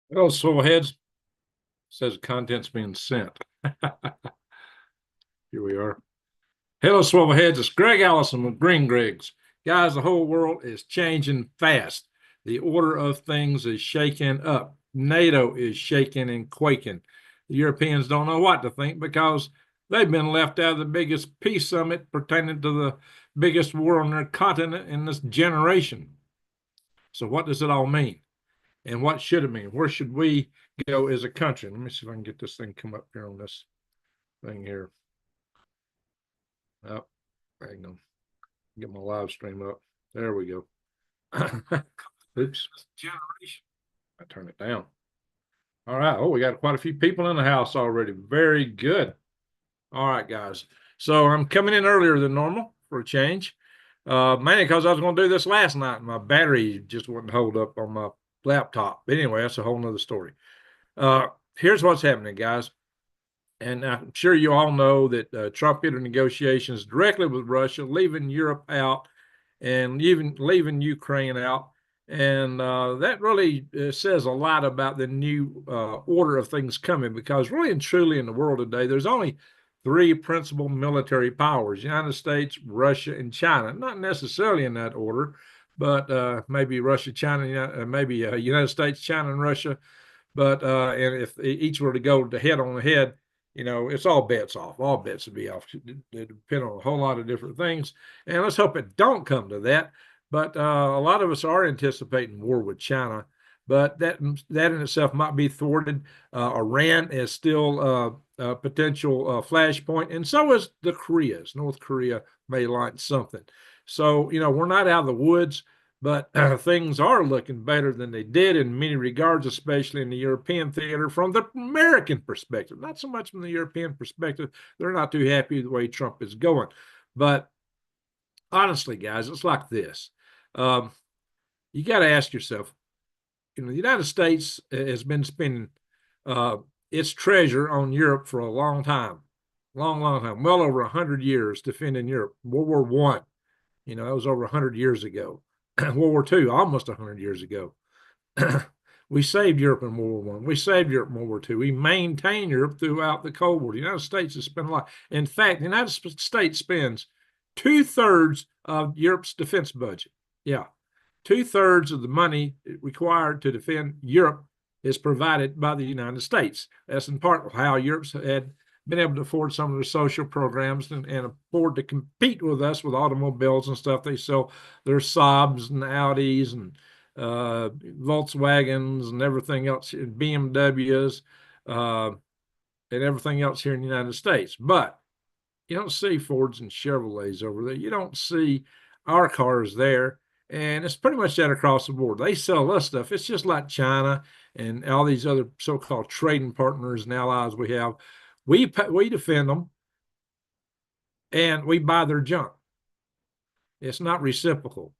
Well, Swivelheads says content's being sent. Here we are. Hello, Swivelheads. It's Greg Allison with Green Gregs. Guys, the whole world is changing fast. The order of things is shaking up. NATO is shaking and quaking. The Europeans don't know what to think because they've been left out of the biggest peace summit pertaining to the biggest war on their continent in this generation. So, what does it all mean? And what should it mean? Where should we go as a country? Let me see if I can get this thing come up here on this thing here. Oh, hang on. Get my live stream up. There we go. Oops. Generation. I turn it down. All right. Oh, we got quite a few people in the house already. Very good. All right, guys. So I'm coming in earlier than normal for a change. Mainly because I was going to do this last night and my battery just wouldn't hold up on my laptop. But anyway, that's a whole nother story. Here's what's happening, guys. And I'm sure you all know that Trump entered negotiations directly with Russia, leaving Europe out and even leaving Ukraine out. And that really says a lot about the new order of things coming, because really and truly in the world today, there's only three principal military powers: United States, Russia, and China. Not necessarily in that order, but maybe Russia, China, maybe United States, China, and Russia. But and if each were to go to head on head, it's all bets off. All bets would be off. They depend on a whole lot of different things. And let's hope it don't come to that. But a lot of us are anticipating war with China. But that in itself might be thwarted. Iran is still a potential flashpoint, and so is the Koreas. North Korea may launch something. So, we're not out of the woods, but things are looking better than they did in many regards, especially in the European theater from the American perspective. Not so much from the European perspective. They're not too happy the way Trump is going. But honestly, guys, it's like this. You got to ask yourself, the United States has been spending its treasure on Europe for a long time, long time, well over 100 years defending Europe. World War One, that was over 100 years ago. World War II, almost 100 years ago. We saved Europe in World War One. We saved Europe in World War II. We maintained Europe throughout the Cold War. The United States has spent a lot. In fact, the United States spends 2/3 of Europe's defense budget. Yeah, 2/3 of the money required to defend Europe is provided by the United States. That's in part how Europe's had been able to afford some of their social programs and afford to compete with us with automobiles and stuff. They sell their Saabs and Audis and Volkswagens and everything else, BMWs, and everything else here in the United States. But you don't see Fords and Chevrolets over there. You don't see our cars there. And it's pretty much that across the board. They sell us stuff. It's just like China and all these other so-called trading partners and allies we have. We defend them, and we buy their junk. It's not reciprocal.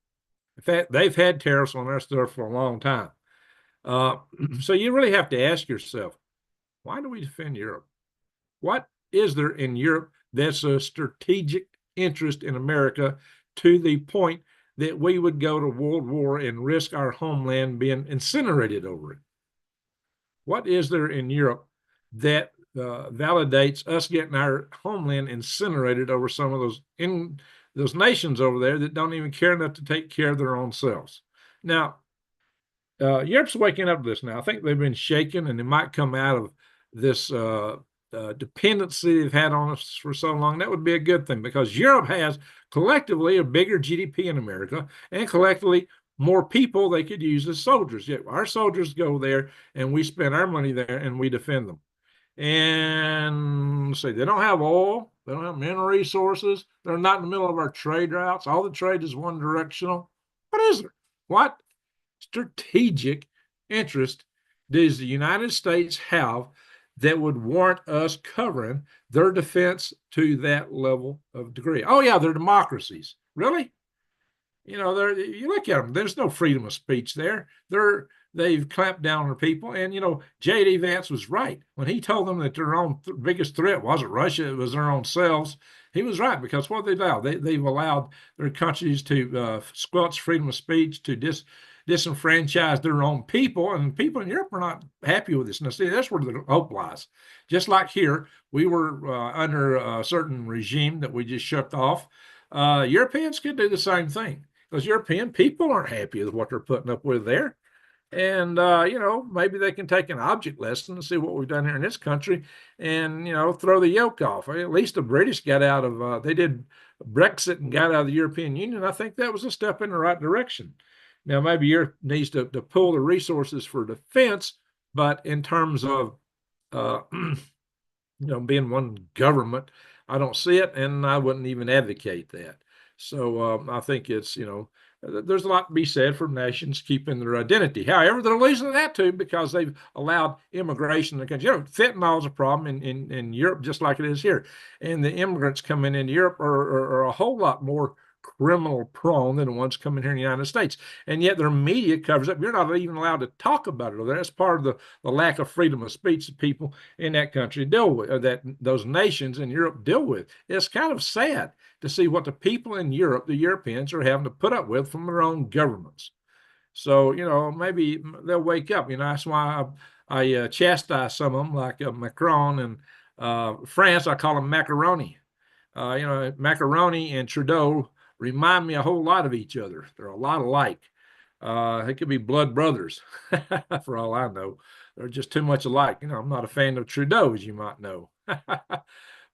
In fact, they've had tariffs on their stuff for a long time. So you really have to ask yourself, why do we defend Europe? What is there in Europe that's a strategic interest in America to the point that we would go to world war and risk our homeland being incinerated over it? What is there in Europe that validates us getting our homeland incinerated over some of those nations over there that don't even care enough to take care of their own selves? Now, Europe's waking up to this now. I think they've been shaken, and they might come out of this dependency they've had on us for so long. That would be a good thing, because Europe has collectively a bigger GDP in America, and collectively more people they could use as soldiers. Yet our soldiers go there, and we spend our money there, and we defend them. And say they don't have oil, they don't have mineral resources, they're not in the middle of our trade routes. All the trade is one directional. What is there? What strategic interest does the United States have that would warrant us covering their defense to that level of degree? Oh yeah, they're democracies. Really? You look at them, there's no freedom of speech there. They've clamped down on people. And, J.D. Vance was right when he told them that their own biggest threat wasn't Russia, it was their own selves. He was right, because what they've allowed, they've allowed their countries to squelch freedom of speech, to disenfranchise their own people, and people in Europe are not happy with this. Now, see, that's where the hope lies. Just like here, we were under a certain regime that we just shucked off. Europeans could do the same thing because European people aren't happy with what they're putting up with there. And, maybe they can take an object lesson and see what we've done here in this country and, throw the yoke off. At least the British got out of, they did Brexit and got out of the European Union. I think that was a step in the right direction. Now, maybe Europe needs to pull the resources for defense, but in terms of, being one government, I don't see it, and I wouldn't even advocate that. So I think it's, there's a lot to be said for nations keeping their identity. However, they're losing that too because they've allowed immigration in the country. Fentanyl is a problem in Europe just like it is here. And the immigrants coming into Europe are a whole lot more criminal prone than the ones coming here in the United States. And yet their media covers up. You're not even allowed to talk about it. That's part of the lack of freedom of speech that people in that country deal with, or that those nations in Europe deal with. It's kind of sad to see what the people in Europe, the Europeans, are having to put up with from their own governments. So, maybe they'll wake up. That's why I chastise some of them, like Macron and France. I call them macaroni. Macaroni and Trudeau remind me a whole lot of each other. They're a lot alike. They could be blood brothers, for all I know. They're just too much alike. I'm not a fan of Trudeau, as you might know.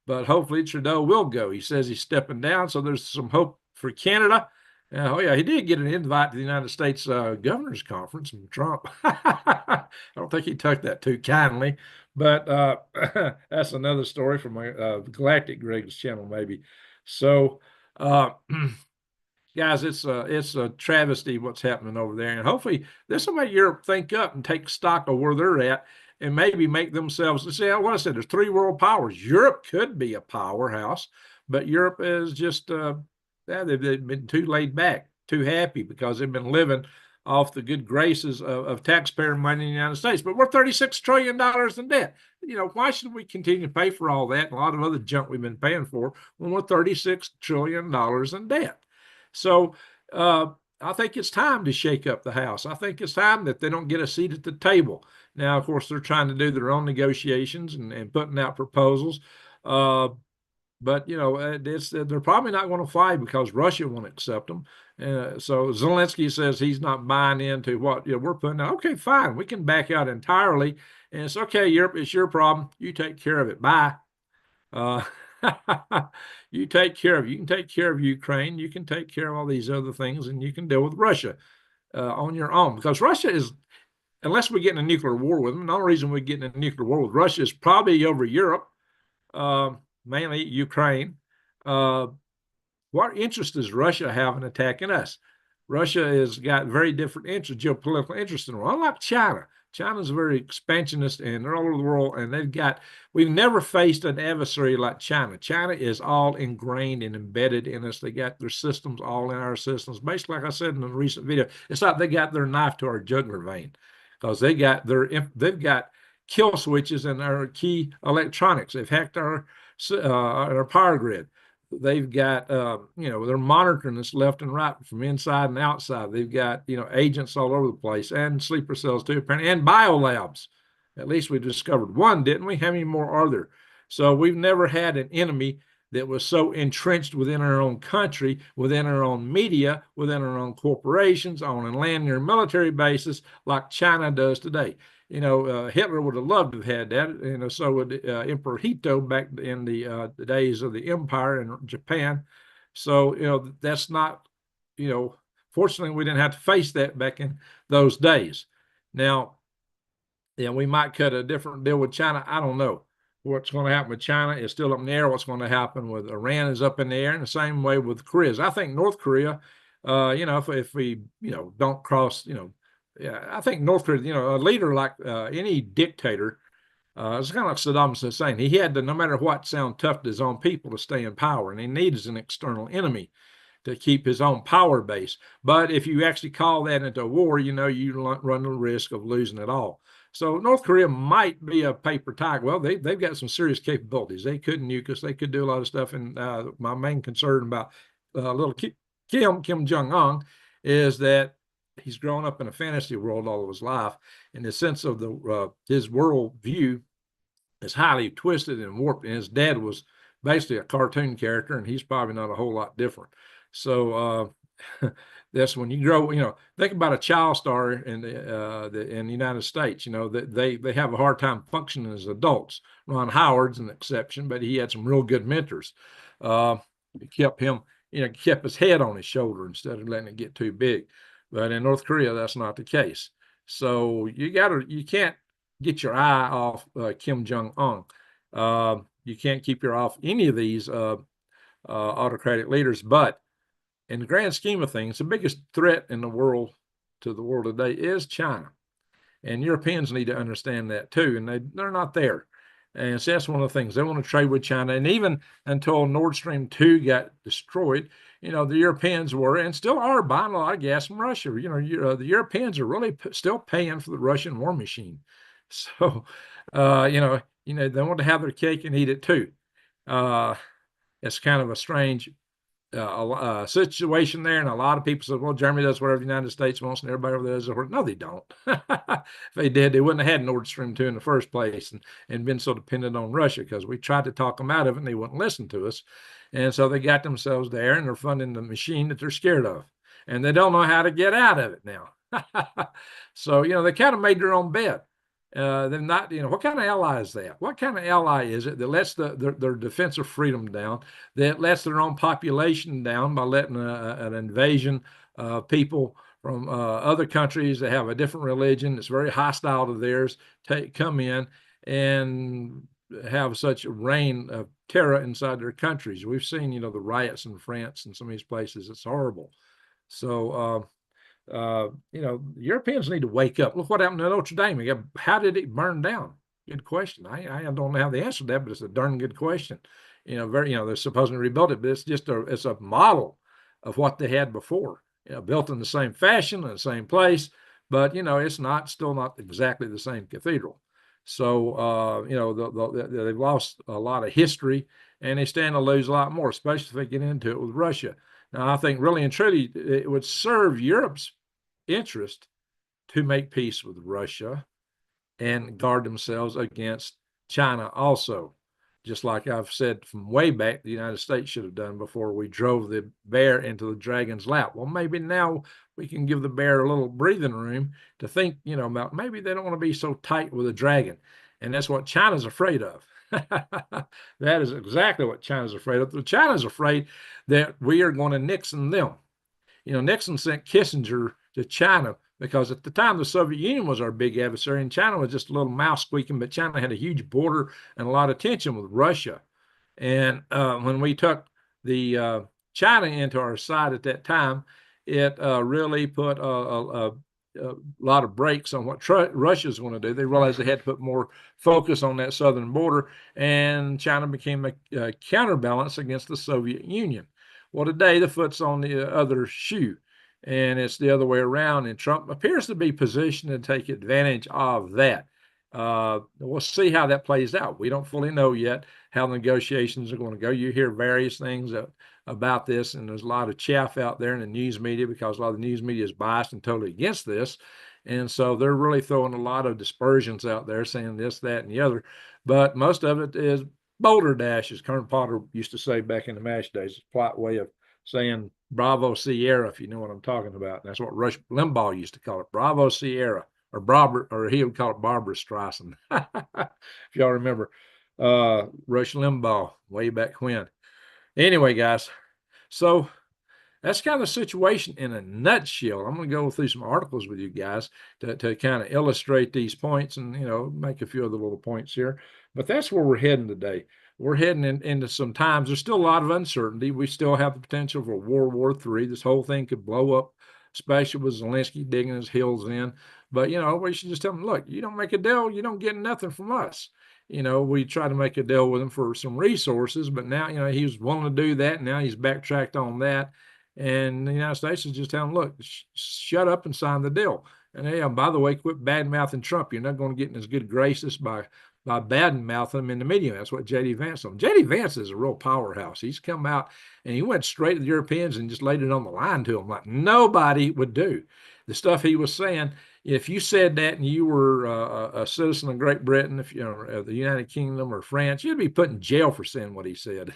But hopefully Trudeau will go. He says he's stepping down, so there's some hope for Canada. He did get an invite to the United States Governors Conference from Trump. I don't think he took that too kindly, but that's another story from my Galactic Greg's channel, maybe. So, guys, it's a travesty what's happening over there, and hopefully this will make Europe think up and take stock of where they're at, and maybe make themselves. See, what I said, there's 3 world powers. Europe could be a powerhouse, but Europe is just they've been too laid back, too happy because they've been living off the good graces of taxpayer money in the United States. But we're $36 trillion in debt. Why should we continue to pay for all that and a lot of other junk we've been paying for when we're $36 trillion in debt? So I think it's time to shake up the House. I think it's time that they don't get a seat at the table. Now, of course, they're trying to do their own negotiations and putting out proposals. But, they're probably not going to fly because Russia won't accept them. So Zelensky says he's not buying into what we're putting out. Okay, fine. We can back out entirely. And it's okay, Europe, it's your problem. You take care of it. Bye. You take care of it. You can take care of Ukraine. You can take care of all these other things, and you can deal with Russia on your own. Because Russia is, unless we get in a nuclear war with them, the only reason we get in a nuclear war with Russia is probably over Europe. Mainly Ukraine. What interest does Russia have in attacking us? Russia has got very different interests, geopolitical interests in the world. Unlike China. China's very expansionist and they're all over the world, and we've never faced an adversary like China. China is all ingrained and embedded in us. They got their systems all in our systems. Basically, like I said in a recent video, it's like they got their knife to our jugular vein because they've got kill switches in our key electronics. They've hacked our power grid. They've got, they're monitoring us left and right from inside and outside. They've got, agents all over the place and sleeper cells too, apparently, and biolabs. At least we discovered one, didn't we? How many more are there? So we've never had an enemy that was so entrenched within our own country, within our own media, within our own corporations, on a land near military bases like China does today. Hitler would have loved to have had that. So would Emperor Hito back in the days of the empire in Japan. So, that's not, fortunately, we didn't have to face that back in those days. Now, we might cut a different deal with China. I don't know. What's going to happen with China is still up in the air. What's going to happen with Iran is up in the air, and the same way with Korea. I think North Korea, if we, don't cross, I think North Korea, a leader like any dictator, it's kind of like Saddam Hussein. He had to, no matter what, sound tough to his own people to stay in power, and he needs an external enemy to keep his own power base. But if you actually call that into a war, you run the risk of losing it all. So North Korea might be a paper tiger. Well, they've got some serious capabilities. They could nuke us. They could do a lot of stuff. And my main concern about little Kim Jong-un is that he's grown up in a fantasy world all of his life, in the sense of his world view is highly twisted and warped. And his dad was basically a cartoon character, and he's probably not a whole lot different. So that's when you grow. Think about a child star in the United States. That they have a hard time functioning as adults. Ron Howard's an exception, but he had some real good mentors. It kept him, kept his head on his shoulder instead of letting it get too big. But in North Korea, that's not the case. So you can't get your eye off Kim Jong-un. You can't keep your eye off any of these autocratic leaders. But in the grand scheme of things, the biggest threat in the world to the world today is China. And Europeans need to understand that too. And they're not there. And so that's one of the things. They want to trade with China. And even until Nord Stream 2 got destroyed, the Europeans were and still are buying a lot of gas from Russia. The Europeans are really still paying for the Russian war machine. So, they want to have their cake and eat it too. It's kind of a strange situation there, and a lot of people said, "Well, Germany does whatever the United States wants, and everybody over there does it." No, they don't. If they did, they wouldn't have had Nord Stream 2 in the first place, and been so dependent on Russia, because we tried to talk them out of it, and they wouldn't listen to us, and so they got themselves there, and they're funding the machine that they're scared of, and they don't know how to get out of it now. So they kind of made their own bed. They're not, what kind of ally is that? What kind of ally is it that lets their defensive freedom down, that lets their own population down by letting an invasion of people from other countries that have a different religion that's very hostile to theirs come in and have such a reign of terror inside their countries? We've seen, the riots in France and some of these places. It's horrible. So, Europeans need to wake up. Look what happened to Notre Dame. How did it burn down? Good question. I don't have the answer to that, but it's a darn good question. They're supposed to rebuild it, but it's a model of what they had before. Built in the same fashion, in the same place, but it's still not exactly the same cathedral. So they've lost a lot of history, and they stand to lose a lot more, especially if they get into it with Russia. Now, I think really and truly it would serve Europe's interest to make peace with Russia and guard themselves against China also. Just like I've said from way back, the United States should have done before we drove the bear into the dragon's lap. Well, maybe now we can give the bear a little breathing room to think, about maybe they don't want to be so tight with a dragon. And that's what China's afraid of. That is exactly what China's afraid of. China's afraid that we are going to Nixon them. Nixon sent Kissinger to China because at the time the Soviet Union was our big adversary, and China was just a little mouse squeaking, but China had a huge border and a lot of tension with Russia. And when we took the China into our side at that time, it really put a lot of brakes on what Russia's going to do. They realized they had to put more focus on that southern border, and China became a counterbalance against the Soviet Union. Well, today the foot's on the other shoe, and it's the other way around, and Trump appears to be positioned to take advantage of that. We'll see how that plays out. We don't fully know yet how negotiations are going to go. You hear various things about this, and there's a lot of chaff out there in the news media because a lot of the news media is biased and totally against this. And so they're really throwing a lot of dispersions out there saying this, that, and the other. But most of it is boulder dash, as Colonel Potter used to say back in the MASH days. It's a polite way of saying Bravo Sierra, if you know what I'm talking about. And that's what Rush Limbaugh used to call it, Bravo Sierra, or he would call it Barbara Streisand. If y'all remember Rush Limbaugh way back when. Anyway, guys, so that's kind of the situation in a nutshell. I'm going to go through some articles with you guys to kind of illustrate these points and, make a few other little points here. But that's where we're heading today. We're heading into some times. There's still a lot of uncertainty. We still have the potential for World War III. This whole thing could blow up, especially with Zelensky digging his heels in. But, we should just tell them, look, you don't make a deal, you don't get nothing from us. We tried to make a deal with him for some resources, but now, he was willing to do that. And now he's backtracked on that. And the United States is just telling him, look, shut up and sign the deal. And hey, by the way, quit bad-mouthing Trump. You're not going to get in his good graces by bad-mouthing him in the media. That's what J.D. Vance did. J.D. Vance is a real powerhouse. He's come out and he went straight to the Europeans and just laid it on the line to them like nobody would do. the stuff he was saying, if you said that and you were a citizen of Great Britain, if you know the United Kingdom or France, you'd be put in jail for saying what he said.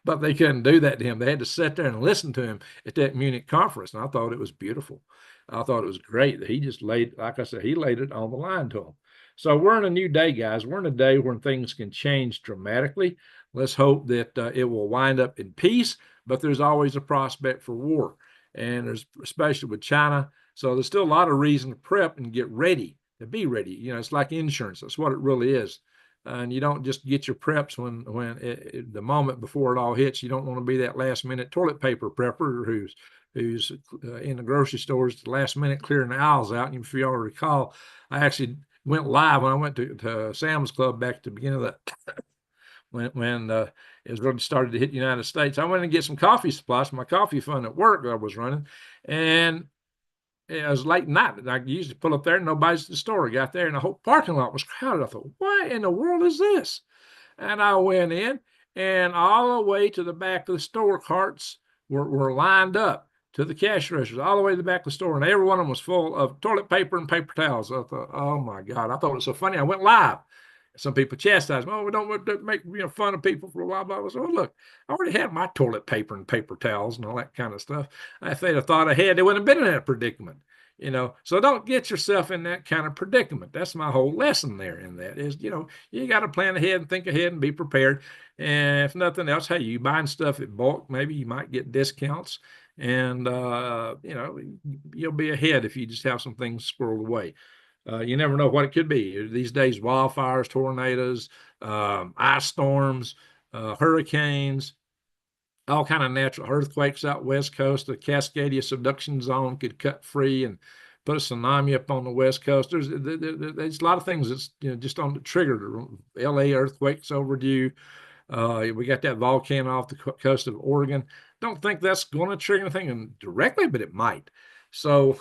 But they couldn't do that to him. They had to sit there and listen to him at that Munich conference, and I thought it was beautiful. I thought it was great that he just laid, like I said, he laid it on the line to them. So we're in a new day, guys. We're in a day when things can change dramatically. Let's hope that it will wind up in peace, but there's always a prospect for war, and there's especially with China. So there's still a lot of reason to prep and get ready, to be ready. You know, it's like insurance. That's what it really is. And you don't just get your preps when the moment before it all hits. You don't want to be that last minute toilet paper prepper who's in the grocery stores at the last minute clearing the aisles out. And if you all recall, I actually went live when I went to Sam's Club back at the beginning of that when it was really started to hit the United States. I went and get some coffee supplies for my coffee fund at work that I was running, and it was late night. I usually pull up there, and nobody's at the store. I got there, and the whole parking lot was crowded. I thought, what in the world is this? And I went in, and all the way to the back of the store, carts were lined up to the cash registers, all the way to the back of the store, and every one of them was full of toilet paper and paper towels. I thought, oh my God! I thought it was so funny. I went live. Some people chastise me. Oh, we don't make fun of people for a while. But I was, oh, look, I already had my toilet paper and paper towels and all that kind of stuff. If they'd have thought ahead, they wouldn't have been in that predicament. So don't get yourself in that kind of predicament. That's my whole lesson there in that is, you got to plan ahead and think ahead and be prepared. And if nothing else, hey, you buying stuff at bulk, maybe you might get discounts, and you'll be ahead if you just have some things squirreled away. You never know what it could be. These days, wildfires, tornadoes, ice storms, hurricanes, all kind of natural earthquakes out west coast. The Cascadia subduction zone could cut free and put a tsunami up on the west coast. There's a lot of things that's just on the trigger. The LA earthquake's overdue. We got that volcano off the coast of Oregon. Don't think that's going to trigger anything directly, but it might. So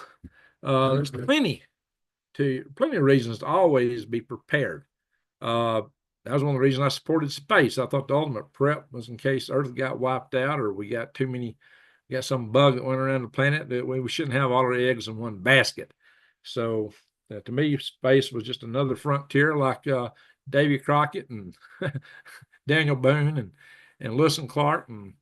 there's plenty of reasons to always be prepared. That was one of the reasons I supported space. I thought the ultimate prep was in case Earth got wiped out or we got some bug that went around the planet, that we shouldn't have all our eggs in one basket. So to me, space was just another frontier, like Davy Crockett and Daniel Boone and Lewis and Clark and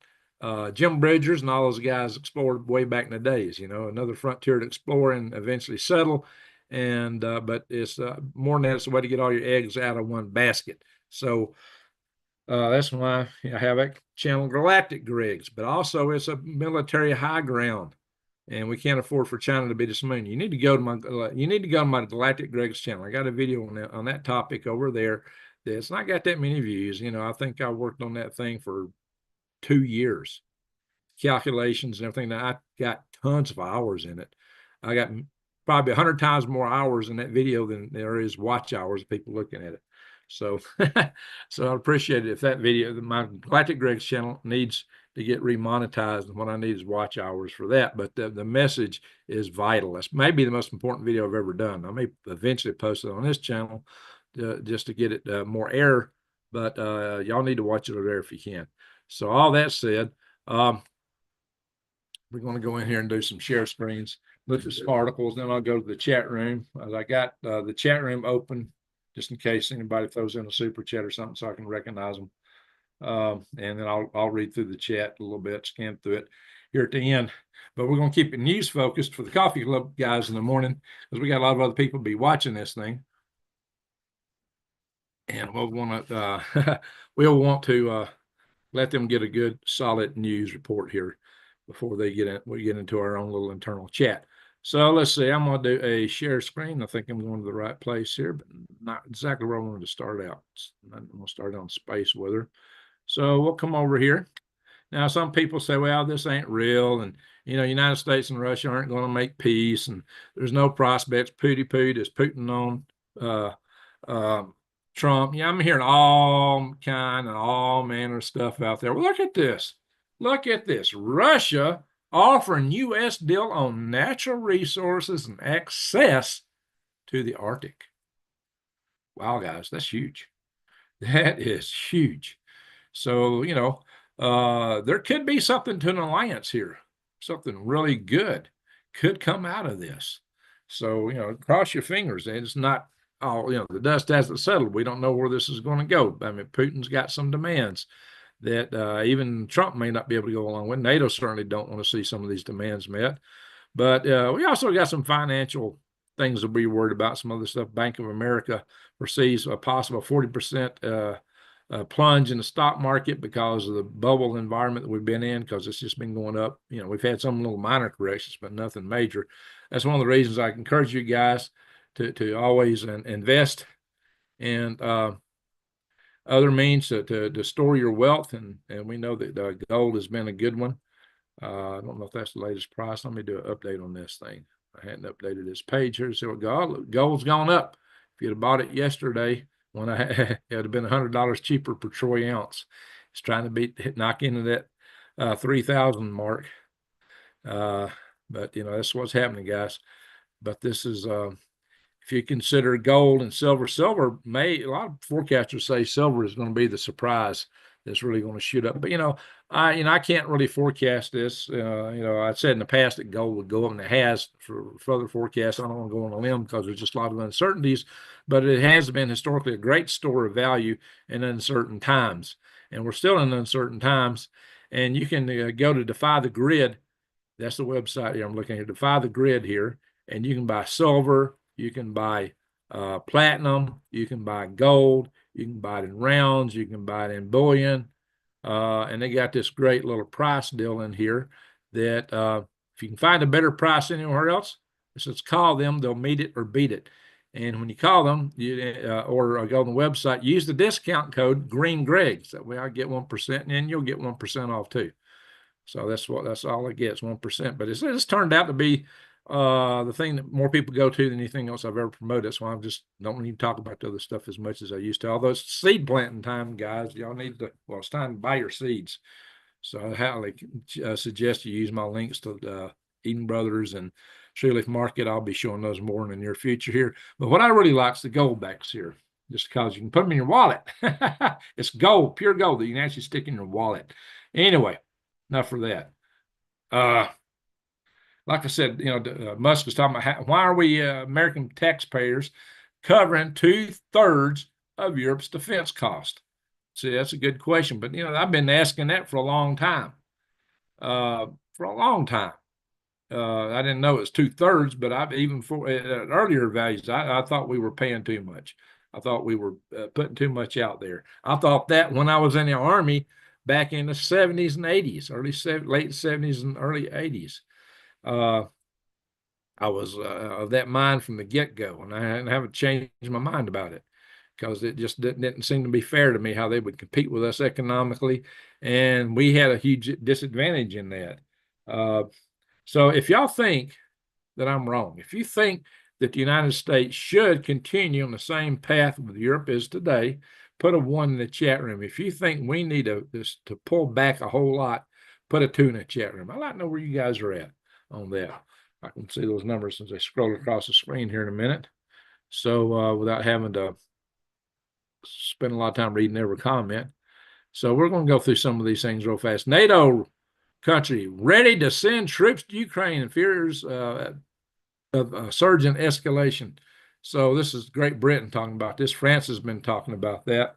Jim Bridgers and all those guys explored way back in the days. Another frontier to explore and eventually settle. And but it's more than that, it's a way to get all your eggs out of one basket. So that's why I have that channel, Galactic Gregs, but also it's a military high ground, and we can't afford for China to beat us moon. You need to go to my Galactic Gregs channel. I got a video on that topic over there. It's not got that many views. I think I worked on that thing for 2 years, calculations and everything. Now, I got tons of hours in it. I got probably 100 times more hours in that video than there is watch hours of people looking at it. So, so I'd appreciate it if that video, my Galactic Greg's channel, needs to get remonetized, and what I need is watch hours for that. But the message is vital. That's maybe the most important video I've ever done. I may eventually post it on this channel just to get it more air, but y'all need to watch it over there if you can. So all that said, we're going to go in here and do some share screens, look at some articles, then I'll go to the chat room. I got the chat room open just in case anybody throws in a super chat or something so I can recognize them. And then I'll read through the chat a little bit, scan through it here at the end. But we're going to keep it news focused for the coffee club guys in the morning, because we got a lot of other people be watching this thing. And we'll want to let them get a good solid news report here before we get into our own little internal chat. So let's see, I'm going to do a share screen. I think I'm going to the right place here, but not exactly where I wanted to start out. I'm going to start on space weather. So we'll come over here. Now, some people say, well, this ain't real. And, United States and Russia aren't going to make peace. And there's no prospects. Pooty is Putin on Trump. Yeah, I'm hearing all manner of stuff out there. Well, look at this. Look at this. Russia offering U.S. deal on natural resources and access to the Arctic. Wow, guys, that's huge. That is huge. So, there could be something to an alliance here. something really good could come out of this. So, cross your fingers. And it's not all, the dust hasn't settled. We don't know where this is going to go. I mean, Putin's got some demands that even Trump may not be able to go along with. NATO certainly don't want to see some of these demands met. But we also got some financial things to be worried about, some other stuff. Bank of America foresees a possible 40% plunge in the stock market because of the bubble environment that we've been in, because it's just been going up. We've had some little minor corrections, but nothing major. That's one of the reasons I encourage you guys to always invest in other means to store your wealth. And we know that gold has been a good one. I don't know if that's the latest price. Let me do an update on this thing. I hadn't updated this page here to see what gold's gone up. If you'd have bought it yesterday, when it would have been $100 cheaper per troy ounce. It's trying to knock into that 3,000 mark. But that's what's happening, guys. But this is if you consider gold and silver, a lot of forecasters say silver is going to be the surprise that's really going to shoot up. But I can't really forecast this. I said in the past that gold would go up, and it has for further forecasts. I don't want to go on a limb because there's just a lot of uncertainties, but it has been historically a great store of value in uncertain times, and we're still in uncertain times. And you can go to Defy the Grid. That's the website here I'm looking at. Defy the Grid here, and you can buy silver. You can buy platinum, you can buy gold, you can buy it in rounds, you can buy it in bullion. And they got this great little price deal in here that if you can find a better price anywhere else, it says call them, they'll meet it or beat it. And when you call them or go on the website, use the discount code Green Greg. That way I get 1%, and then you'll get 1% off too. So that's all it gets, 1%. But it's turned out to be the thing that more people go to than anything else I've ever promoted. So I just don't even talk about the other stuff as much as I used to. Although it's seed planting time, guys, y'all need to, it's time to buy your seeds. So I highly suggest you use my links to Eden Brothers and Tree Market. I'll be showing those more in the near future here. But what I really like is the gold backs here, just because you can put them in your wallet. It's gold, pure gold that you can actually stick in your wallet. Anyway, enough for that. Like I said, Musk was talking about why are we American taxpayers covering 2/3 of Europe's defense cost? See, that's a good question, but I've been asking that for a long time. I didn't know it was 2/3, but I've even for earlier values, I thought we were paying too much. I thought we were putting too much out there. I thought that when I was in the Army back in the 70s and 80s, late 70s and early 80s. I was of that mind from the get-go, and I haven't changed my mind about it because it just didn't seem to be fair to me how they would compete with us economically, and we had a huge disadvantage in that. So if y'all think that I'm wrong, if you think that the United States should continue on the same path with Europe is today, put a 1 in the chat room. If you think we need to pull back a whole lot, put a 2 in the chat room. I'd like to know where you guys are at on that. I can see those numbers as I scroll across the screen here in a minute. So without having to spend a lot of time reading every comment. So we're going to go through some of these things real fast. NATO country ready to send troops to Ukraine and fears of a surge in escalation. So this is Great Britain talking about this. France has been talking about that.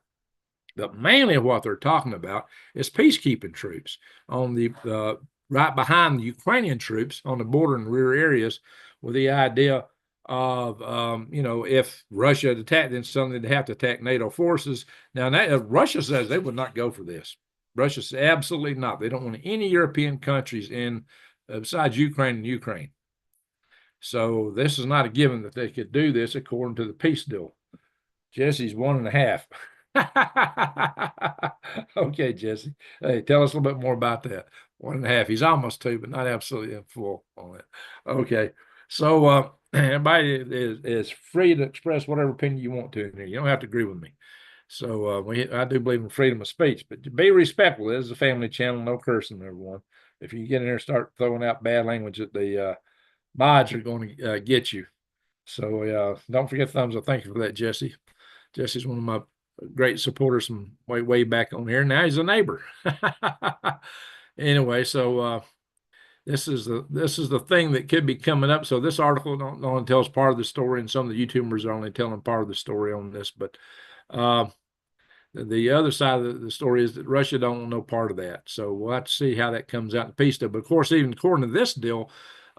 But mainly what they're talking about is peacekeeping troops on the right behind the Ukrainian troops on the border and rear areas, with the idea of, if Russia had attacked, then suddenly they'd have to attack NATO forces. Now, Russia says they would not go for this. Russia says absolutely not. They don't want any European countries in besides Ukraine and Ukraine. So this is not a given that they could do this according to the peace deal. Jesse's 1.5. Okay, Jesse. Hey, tell us a little bit more about that. 1.5. He's almost 2, but not absolutely in full on it. Okay. So everybody is free to express whatever opinion you want to in here. You don't have to agree with me. So I do believe in freedom of speech, but be respectful. This is a family channel, no cursing, everyone. If you get in there and start throwing out bad language, the mods are going to get you. So don't forget the thumbs up. Thank you for that, Jesse. Jesse's one of my great supporters from way back on here. Now he's a neighbor. Anyway, so this is the thing that could be coming up. So this article don't only tells part of the story, and some of the YouTubers are only telling part of the story on this. But the other side of the story is that Russia don't want no part of that. So we'll have to see how that comes out in the peace deal. But of course, even according to this deal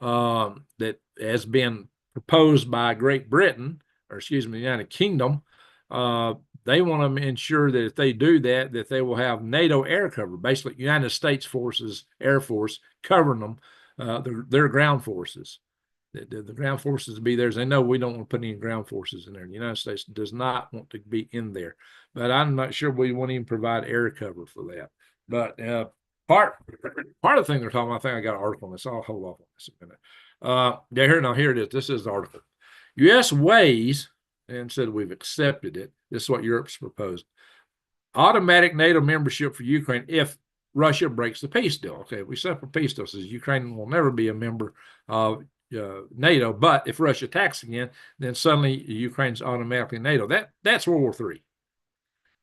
that has been proposed by Great Britain, or excuse me, the United Kingdom, they want to ensure that if they do that, that they will have NATO air cover, basically United States forces, Air Force covering them, their ground forces. The ground forces to be there. They know we don't want to put any ground forces in there. The United States does not want to be in there, but I'm not sure we want to even provide air cover for that. But part of the thing they're talking about, I think I got an article on this. I'll hold off on this a minute. Here it is. This is the article. U.S. weighs and said we've accepted it. This is what Europe's proposed. Automatic NATO membership for Ukraine if Russia breaks the peace deal. Okay, we set up a peace deal. Says Ukraine will never be a member of NATO, but if Russia attacks again, then suddenly Ukraine's automatically NATO. That's World War III.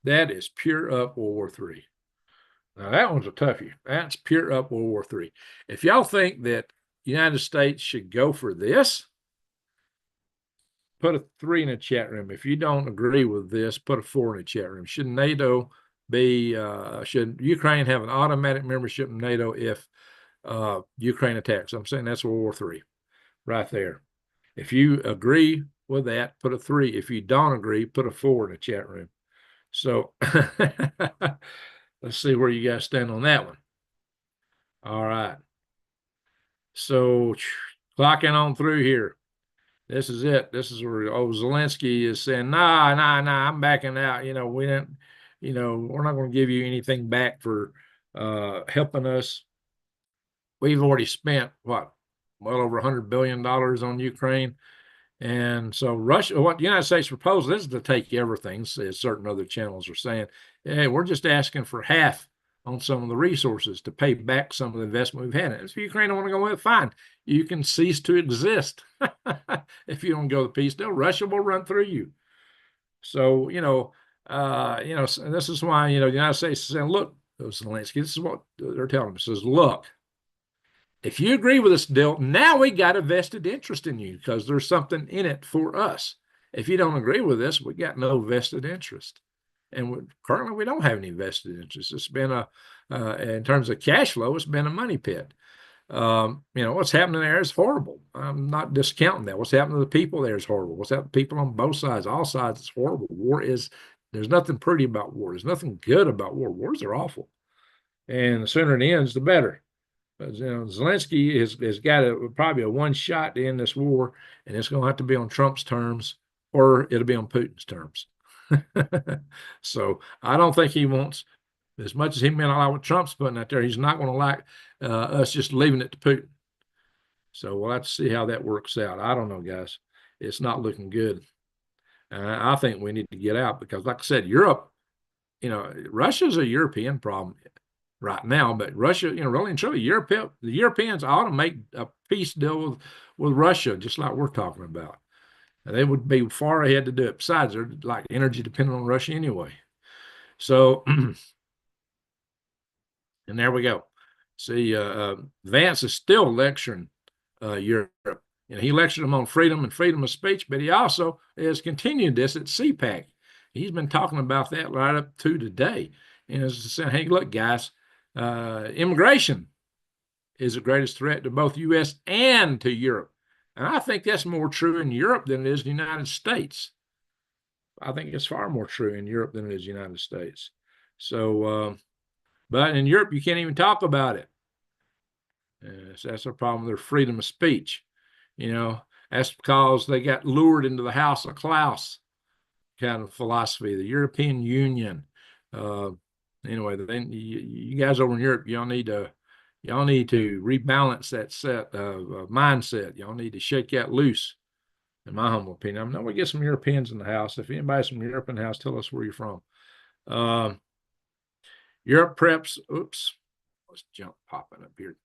That is pure up World War III. Now that one's a toughie. That's pure up World War III. If y'all think that the United States should go for this, put a 3 in the chat room. If you don't agree with this, put a 4 in the chat room. Should NATO be? Should Ukraine have an automatic membership in NATO if Ukraine attacks? I'm saying that's World War III. Right there. If you agree with that, put a 3. If you don't agree, put a 4 in the chat room. So let's see where you guys stand on that one. All right. So clocking on through here. This is it. This is where Zelensky is saying, nah, I'm backing out. We didn't, we're not going to give you anything back for helping us. We've already spent well over $100 billion on Ukraine. And so Russia, what the United States proposal is to take everything, as certain other channels are saying. Hey, we're just asking for half on some of the resources to pay back some of the investment we've had. If Ukraine don't want to go with it, fine. You can cease to exist. If you don't go the peace deal, Russia will run through you. So, this is why, the United States is saying, look, Zelensky, this is what they're telling us, says, look, if you agree with this deal, now we got a vested interest in you because there's something in it for us. If you don't agree with this, we got no vested interest. And currently we don't have any vested interest. It's been in terms of cash flow, it's been a money pit. What's happening there is horrible. I'm not discounting that. What's happening to the people there is horrible. What's happening to people on both sides, all sides, it's horrible. There's nothing pretty about war. There's nothing good about war. Wars are awful. And the sooner it ends, the better. But, Zelensky has got probably a one shot to end this war, and it's going to have to be on Trump's terms, or it'll be on Putin's terms. So I don't think he wants, as much as he may not like what Trump's putting out there, he's not going to like us just leaving it to Putin. So we'll have to see how that works out. I don't know, guys. It's not looking good. I think we need to get out because, like I said, Europe, Russia's a European problem right now, but Russia, really and truly, the Europeans ought to make a peace deal with Russia, just like we're talking about. And they would be far ahead to do it. Besides, they're like energy dependent on Russia anyway. So, and there we go. See, Vance is still lecturing Europe. He lectured them on freedom and freedom of speech, but he also has continued this at CPAC. He's been talking about that right up to today. And saying, hey, look, guys, immigration is the greatest threat to both U.S. and to Europe. And I think that's more true in Europe than it is in the United States. I think it's far more true in Europe than it is in the United States. So, but in Europe, you can't even talk about it. So that's a problem with their freedom of speech. That's because they got lured into the house of Klaus kind of philosophy, the European Union. Anyway, then you guys over in Europe, y'all need to rebalance that set of mindset. Y'all need to shake that loose, in my humble opinion. I know we get some Europeans in the house. If anybody's from Europe in the house, tell us where you're from. Europe preps. Oops, let's jump popping up here.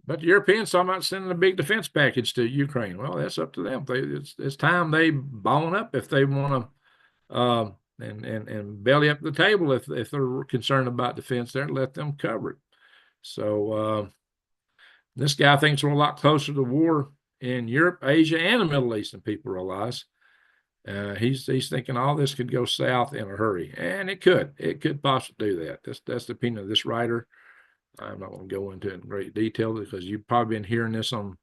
But the Europeans talking about sending a big defense package to Ukraine. Well, that's up to them. It's time they bone up if they want to and belly up the table if they're concerned about defense there, let them cover it. So this guy thinks we're a lot closer to war in Europe, Asia, and the Middle East than people realize. He's thinking all this could go south in a hurry, and it could possibly do that. That's the opinion of this writer. I'm not going to go into it in great detail because you've probably been hearing this on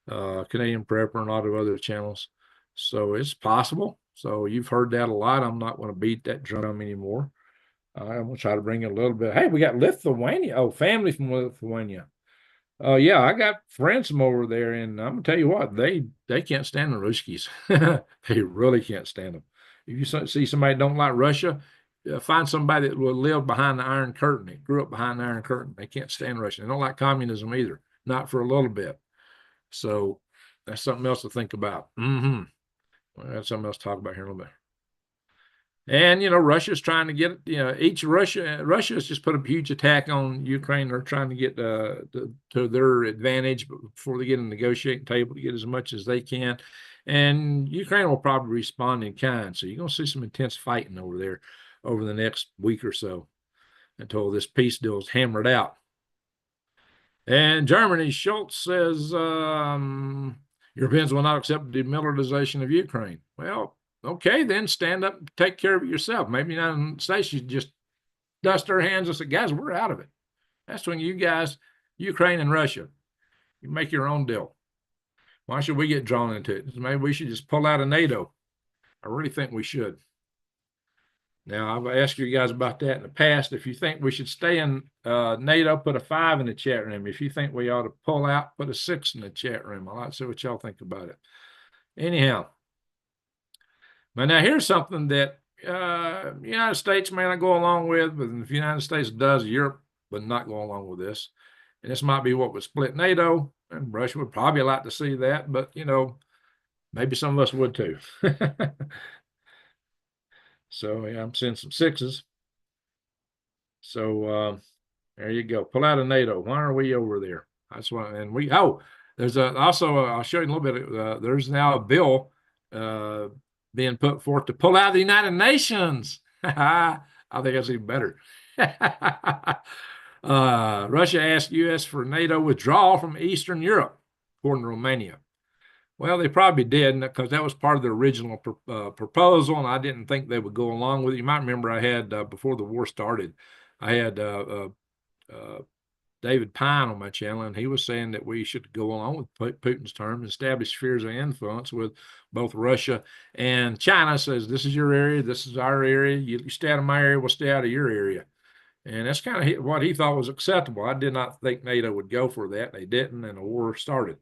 Canadian Prepper and a lot of other channels. So it's possible. So you've heard that a lot. I'm not going to beat that drum anymore. I'm going to try to bring it a little bit. Hey, we got Lithuania. Oh, family from Lithuania. Yeah, I got friends from over there, and I'm gonna tell you what, they can't stand the Ruskies. They really can't stand them. If you see somebody don't like Russia, find somebody that will live behind the Iron Curtain. They grew up behind the Iron Curtain. They can't stand Russia. They don't like communism either, not for a little bit. So that's something else to think about. Well, that's something else to talk about here in a little bit. And, Russia's trying to get, Russia has just put a huge attack on Ukraine. They're trying to get to their advantage before they get a negotiating table to get as much as they can. And Ukraine will probably respond in kind. So you're going to see some intense fighting over there over the next week or so until this peace deal is hammered out. And Germany, Schultz says Europeans will not accept the demilitarization of Ukraine. Well, okay, then stand up and take care of it yourself. Maybe the United States should just dust their hands and say, guys, we're out of it. That's when you guys, Ukraine and Russia, you make your own deal. Why should we get drawn into it? Maybe we should just pull out of NATO. I really think we should. Now, I've asked you guys about that in the past. If you think we should stay in NATO, put a 5 in the chat room. If you think we ought to pull out, put a 6 in the chat room. I'd like to see what y'all think about it. Anyhow. But now here's something that the United States may not go along with, but if the United States does, Europe would not go along with this. And this might be what would split NATO, and Russia would probably like to see that, but, maybe some of us would too. So, yeah, I'm seeing some 6s. So there you go. Pull out of NATO. Why are we over there? That's why. And there's also, I'll show you a little bit. There's now a bill being put forth to pull out of the United Nations. I think that's even better. Russia asked U.S. for NATO withdrawal from Eastern Europe, according to Romania. Well, they probably did, because that was part of the original proposal, and I didn't think they would go along with it. You might remember I had, before the war started, I had David Pine on my channel, and he was saying that we should go along with Putin's terms, establish spheres of influence with both Russia and China. Says, this is your area, this is our area. You stay out of my area, we'll stay out of your area. And that's kind of what he thought was acceptable. I did not think NATO would go for that. They didn't, and the war started.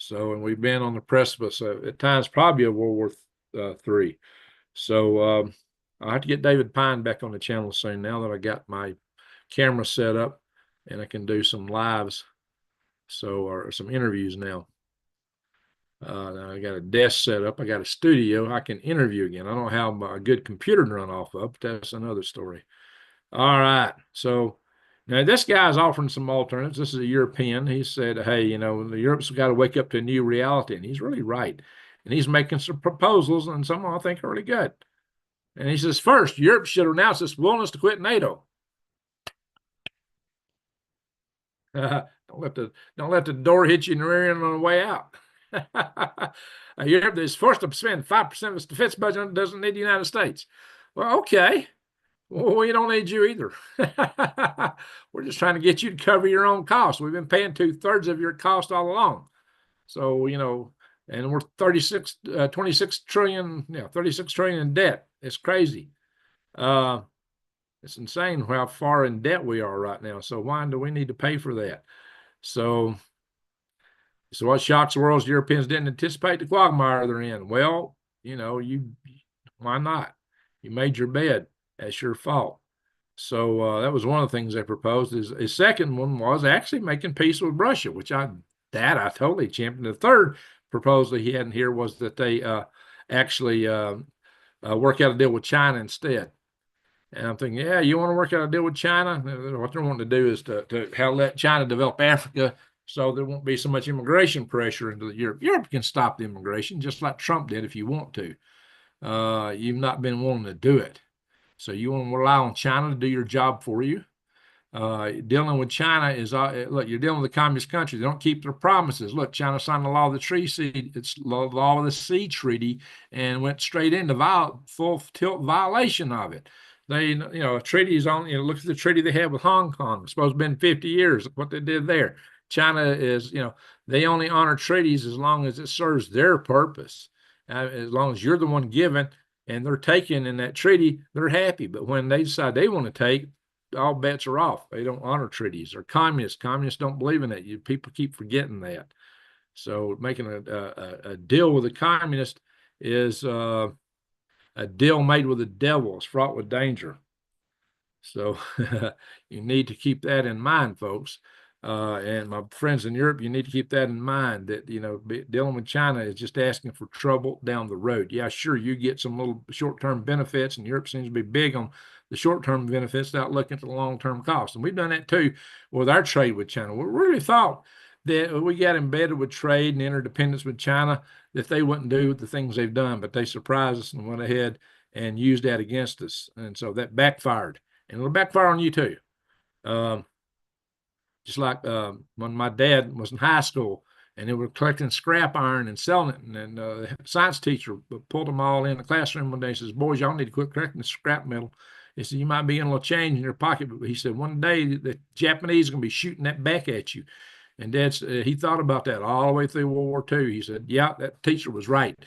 So, and we've been on the precipice of, at times, probably a World War III. So I'll have to get David Pine back on the channel soon, now that I got my camera set up and I can do some lives, or some interviews now. Now I got a desk set up. I got a studio. I can interview again. I don't have a good computer to run off of, but that's another story. All right. So now this guy's offering some alternatives. This is a European. He said, hey, Europe's got to wake up to a new reality. And he's really right. And he's making some proposals, and some I think are really good. And he says, first, Europe should announce its willingness to quit NATO. Don't let the door hit you in the rear end on the way out. Europe is forced to spend 5% of its defense budget and doesn't need the United States. Well, okay. Well, we don't need you either. We're just trying to get you to cover your own costs. We've been paying 2/3 of your cost all along. So, and we're 26 trillion in debt. It's crazy. It's insane how far in debt we are right now. So why do we need to pay for that? So what shocks the world is Europeans didn't anticipate the quagmire they're in. Well, why not? You made your bed. That's your fault. So that was one of the things they proposed. His second one was actually making peace with Russia, which I totally championed. The third proposal he had in here was that they actually work out a deal with China instead. And I'm thinking, yeah, you want to work out a deal with China? What they're wanting to do is to let China develop Africa so there won't be so much immigration pressure into Europe. Europe can stop the immigration just like Trump did if you want to. You've not been willing to do it. So you want to rely on China to do your job for you. Dealing with China is look, you're dealing with a communist country. They don't keep their promises. Look, China signed the law of the tree seed, it's law of the sea treaty, and went straight into full tilt violation of it. They, a treaty is on. Look at the treaty they had with Hong Kong. It's supposed to have been 50 years. What they did there. China is, they only honor treaties as long as it serves their purpose. As long as you're the one giving and they're taking in that treaty, they're happy. But when they decide they want to take, all bets are off. They don't honor treaties. They're communists. Communists don't believe in that. People keep forgetting that. So making a deal with a communist is a deal made with the devil. It's fraught with danger. So you need to keep that in mind, folks. And my friends in Europe, you need to keep that in mind that, dealing with China is just asking for trouble down the road. Yeah, sure, you get some little short-term benefits, and Europe seems to be big on the short-term benefits without looking at the long-term costs. And we've done that too with our trade with China. We really thought that we got embedded with trade and interdependence with China, that they wouldn't do the things they've done, but they surprised us and went ahead and used that against us. And so that backfired. And it'll backfire on you too. Just like when my dad was in high school and they were collecting scrap iron and selling it. And the science teacher pulled them all in the classroom one day and says, boys, y'all need to quit collecting the scrap metal. He said, you might be in a little change in your pocket, but he said, one day the Japanese are going to be shooting that back at you. And Dad, he thought about that all the way through World War II. He said, yeah, that teacher was right.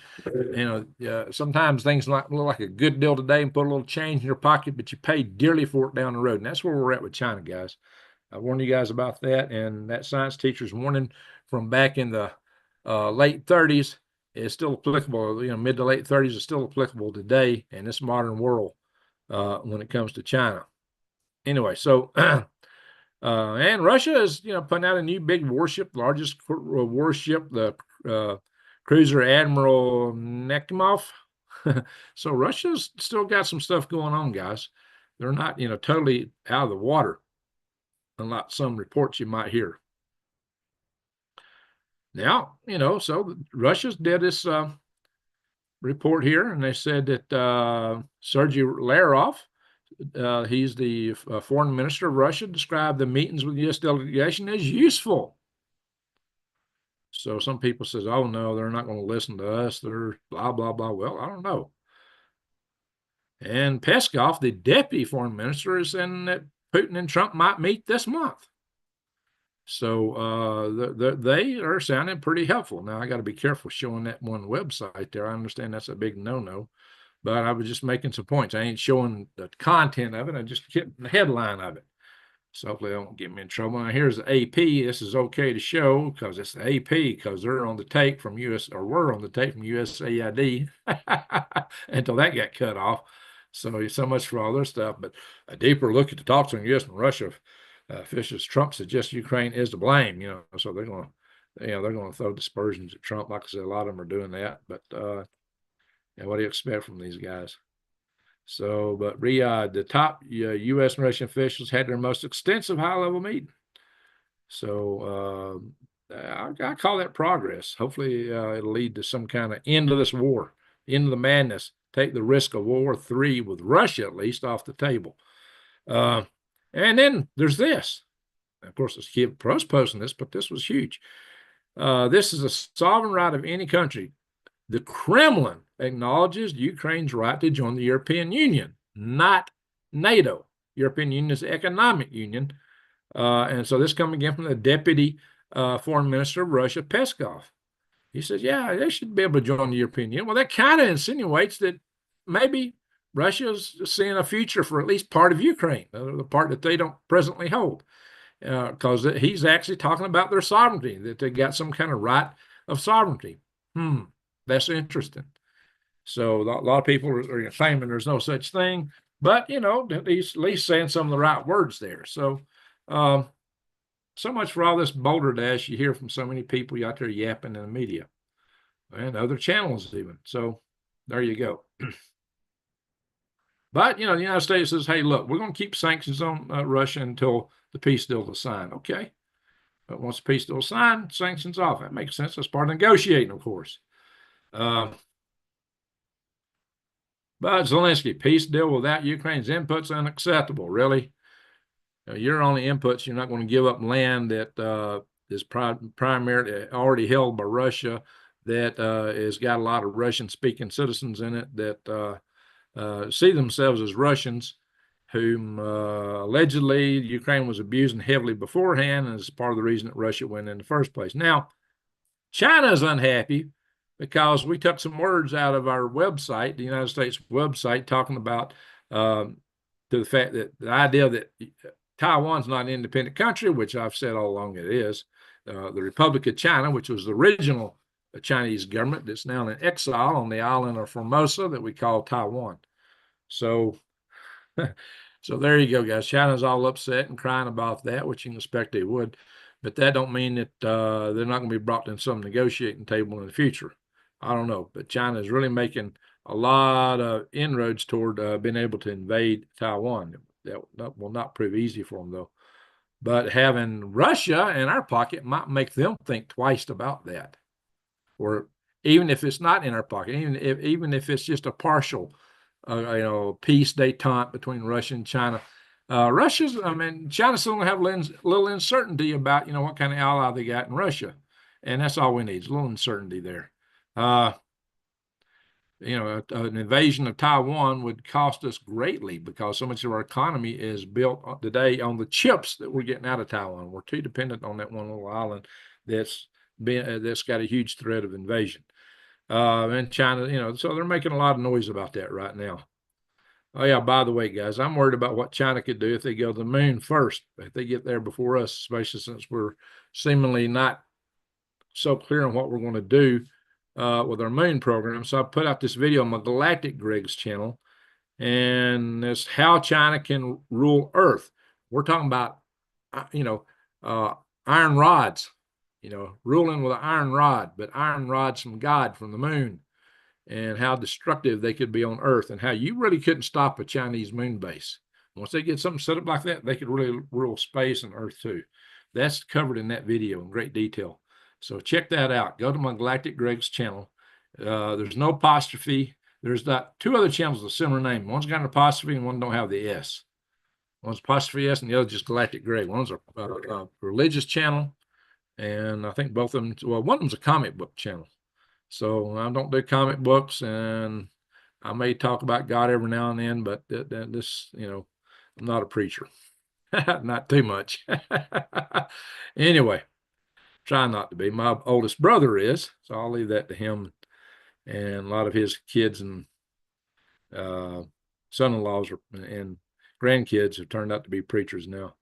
Sometimes things look like a good deal today and put a little change in your pocket, but you pay dearly for it down the road. And that's where we're at with China, guys. I warned you guys about that. And that science teacher's warning from back in the late 30s is still applicable. Mid to late 30s is still applicable today in this modern world when it comes to China. Anyway, so and Russia is, putting out a new big warship, largest warship, the cruiser Admiral Nekimov. So Russia's still got some stuff going on, guys. They're not, totally out of the water, unlike some reports you might hear. Now, so Russia's did this report here, and they said that Sergei Lavrov, he's the foreign minister of Russia, described the meetings with the U.S. delegation as useful. So some people says, oh, no, they're not going to listen to us. They're blah, blah, blah. Well, I don't know. And Peskov, the deputy foreign minister, is saying that Putin and Trump might meet this month. So they are sounding pretty helpful. Now, I got to be careful showing that one website there. I understand that's a big no-no. But I was just making some points. I ain't showing the content of it. I just get the headline of it. So hopefully they won't get me in trouble. Now here's the AP. This is okay to show because it's the AP, because they're on the tape from we're on the tape from USAID until that got cut off. So much for all their stuff. But a deeper look at the talks on U.S. and Russia officials. Trump suggests Ukraine is to blame. So they're going to throw dispersions at Trump. Like I said, a lot of them are doing that. But and what do you expect from these guys? So, but Riyadh, the top U.S. and Russian officials had their most extensive high-level meeting. So I call that progress. Hopefully it'll lead to some kind of end of this war, end of the madness, take the risk of World War III with Russia at least off the table. And then there's this. Of course, it's Kiev Post posting this, but this was huge. This is a sovereign right of any country. The Kremlin acknowledges Ukraine's right to join the European Union, not NATO. European Union is an economic union. And so this comes again from the deputy foreign minister of Russia, Peskov. He says, yeah, they should be able to join the European Union. Well, that kind of insinuates that maybe Russia is seeing a future for at least part of Ukraine, the part that they don't presently hold, because he's actually talking about their sovereignty, that they got some kind of right of sovereignty. That's interesting. So a lot of people are claiming there's no such thing, but he's at least saying some of the right words there. So, so much for all this balderdash you hear from so many people out there yapping in the media and other channels even. So there you go. But the United States says, hey, look, we're going to keep sanctions on Russia until the peace deal is signed. Okay, but once the peace deal is signed, sanctions off. That makes sense. That's part of negotiating, of course. But Zelensky, peace deal without Ukraine's inputs unacceptable. Really? Your only inputs, you're not going to give up land that is primarily already held by Russia, that has got a lot of Russian-speaking citizens in it that see themselves as Russians, whom allegedly Ukraine was abusing heavily beforehand, and is part of the reason that Russia went in the first place. Now, China is unhappy because we took some words out of our website, the United States website, talking about to the fact that the idea that Taiwan's not an independent country, which I've said all along it is. The Republic of China, which was the original Chinese government that's now in exile on the island of Formosa that we call Taiwan. So, so there you go, guys. China's all upset and crying about that, which you can expect they would. But that don't mean that they're not going to be brought to some negotiating table in the future. I don't know. But China is really making a lot of inroads toward being able to invade Taiwan. That will not prove easy for them, though. But having Russia in our pocket might make them think twice about that. Or even if it's not in our pocket, even if it's just a partial, peace détente between Russia and China. China's still going to have a little uncertainty about, what kind of ally they got in Russia. And that's all we need, is a little uncertainty there. An invasion of Taiwan would cost us greatly because so much of our economy is built today on the chips that we're getting out of Taiwan. We're too dependent on that one little island that's got a huge threat of invasion. And China, so they're making a lot of noise about that right now. Oh yeah, by the way, guys, I'm worried about what China could do if they go to the moon first, if they get there before us, especially since we're seemingly not so clear on what we're going to do with our moon program. So I put out this video on my Galactic Greg's channel, and it's how China can rule Earth. We're talking about, iron rods, ruling with an iron rod, but iron rods from God, from the moon, and how destructive they could be on Earth, and how you really couldn't stop a Chinese moon base. Once they get something set up like that, they could really rule space and Earth too. That's covered in that video in great detail. So check that out. Go to my Galactic Greg's channel. There's no apostrophe. There's two other channels with a similar name. One's got an apostrophe and one don't have the S. One's apostrophe S and the other just Galactic Greg. One's a religious channel, and I think both of them, well, one of them's a comic book channel. So I don't do comic books, and I may talk about God every now and then, but this, I'm not a preacher. Not too much. Anyway, try not to be. My oldest brother is, so I'll leave that to him. And a lot of his kids and son-in-laws and grandkids have turned out to be preachers now.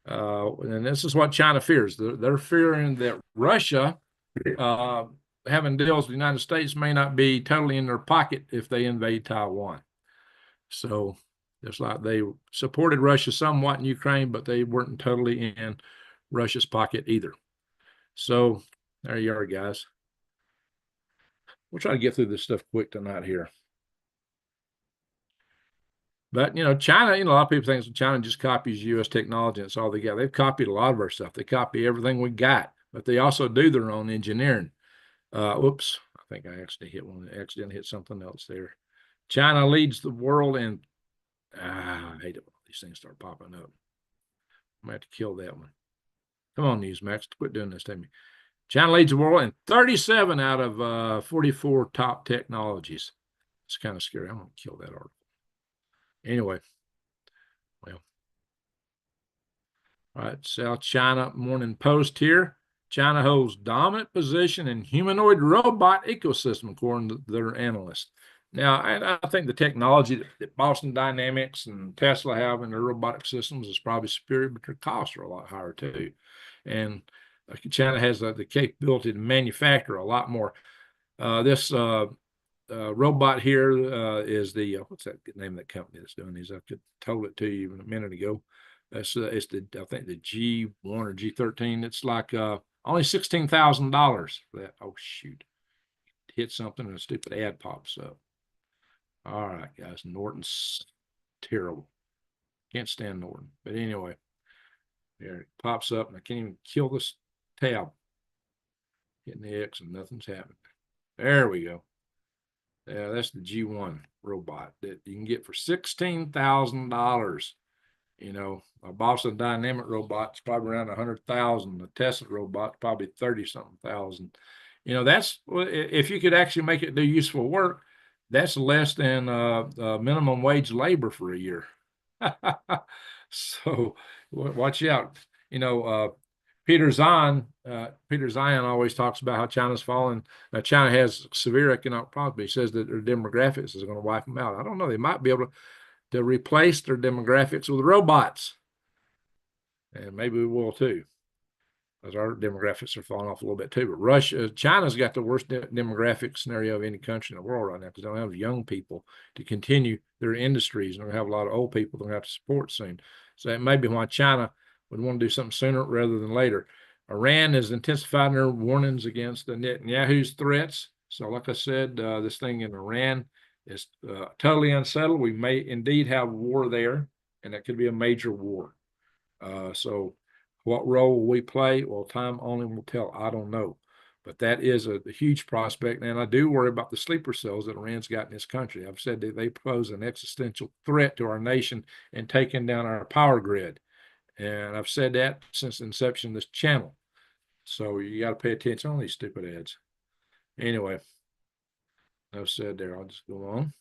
And this is what China fears. They're fearing that Russia having deals with the United States may not be totally in their pocket if they invade Taiwan. So it's like they supported Russia somewhat in Ukraine, but they weren't totally in Russia's pocket either. So there you are, guys. We'll try to get through this stuff quick tonight here. But, China, a lot of people think China just copies U.S. technology and that's all they got. They've copied a lot of our stuff. They copy everything we got, but they also do their own engineering. Oops, I think I accidentally hit something else there. China leads the world in, I hate it when these things start popping up. I'm going to have to kill that one. Come on, Newsmax, quit doing this to me. China leads the world in 37 out of 44 top technologies. It's kind of scary. I'm going to kill that article. Anyway, well, all right, South China Morning Post here. China holds dominant position in humanoid robot ecosystem, according to their analysts. Now, I think the technology that Boston Dynamics and Tesla have in their robotic systems is probably superior, but their costs are a lot higher too. And China has the capability to manufacture a lot more. This robot here is the what's that name of that company that's doing these? I could told it to you even a minute ago. It's I think the G1 or G13. It's like only $16,000 for that. Oh shoot! Hit something and a stupid ad pops up. All right, guys, Norton's terrible. Can't stand Norton. But anyway, there it pops up and I can't even kill this tab. Hitting the X and nothing's happening. There we go. Yeah, that's the G1 robot that you can get for $16,000. You know, a Boston Dynamic robot's probably around 100,000. A Tesla robot's probably 30 something thousand. You know, that's if you could actually make it do useful work, that's less than minimum wage labor for a year. So watch out. You know, Peter Zion always talks about how China's falling. China has severe economic problems, but he says that their demographics is going to wipe them out. I don't know. They might be able to replace their demographics with robots, and maybe we will too, as our demographics are falling off a little bit too. But China's got the worst demographic scenario of any country in the world right now because they don't have young people to continue their industries. They're going to have a lot of old people they're going to have to support soon. So that may be why China would want to do something sooner rather than later. Iran has intensified their warnings against the Netanyahu's threats. So, like I said, this thing in Iran is totally unsettled. We may indeed have war there, and that could be a major war. So, what role will we play? Well, time only will tell. I don't know. But that is a huge prospect. And I do worry about the sleeper cells that Iran's got in this country. I've said that they pose an existential threat to our nation and taking down our power grid. And I've said that since the inception of this channel. So you got to pay attention on these stupid ads. Anyway, enough said there. I'll just go on.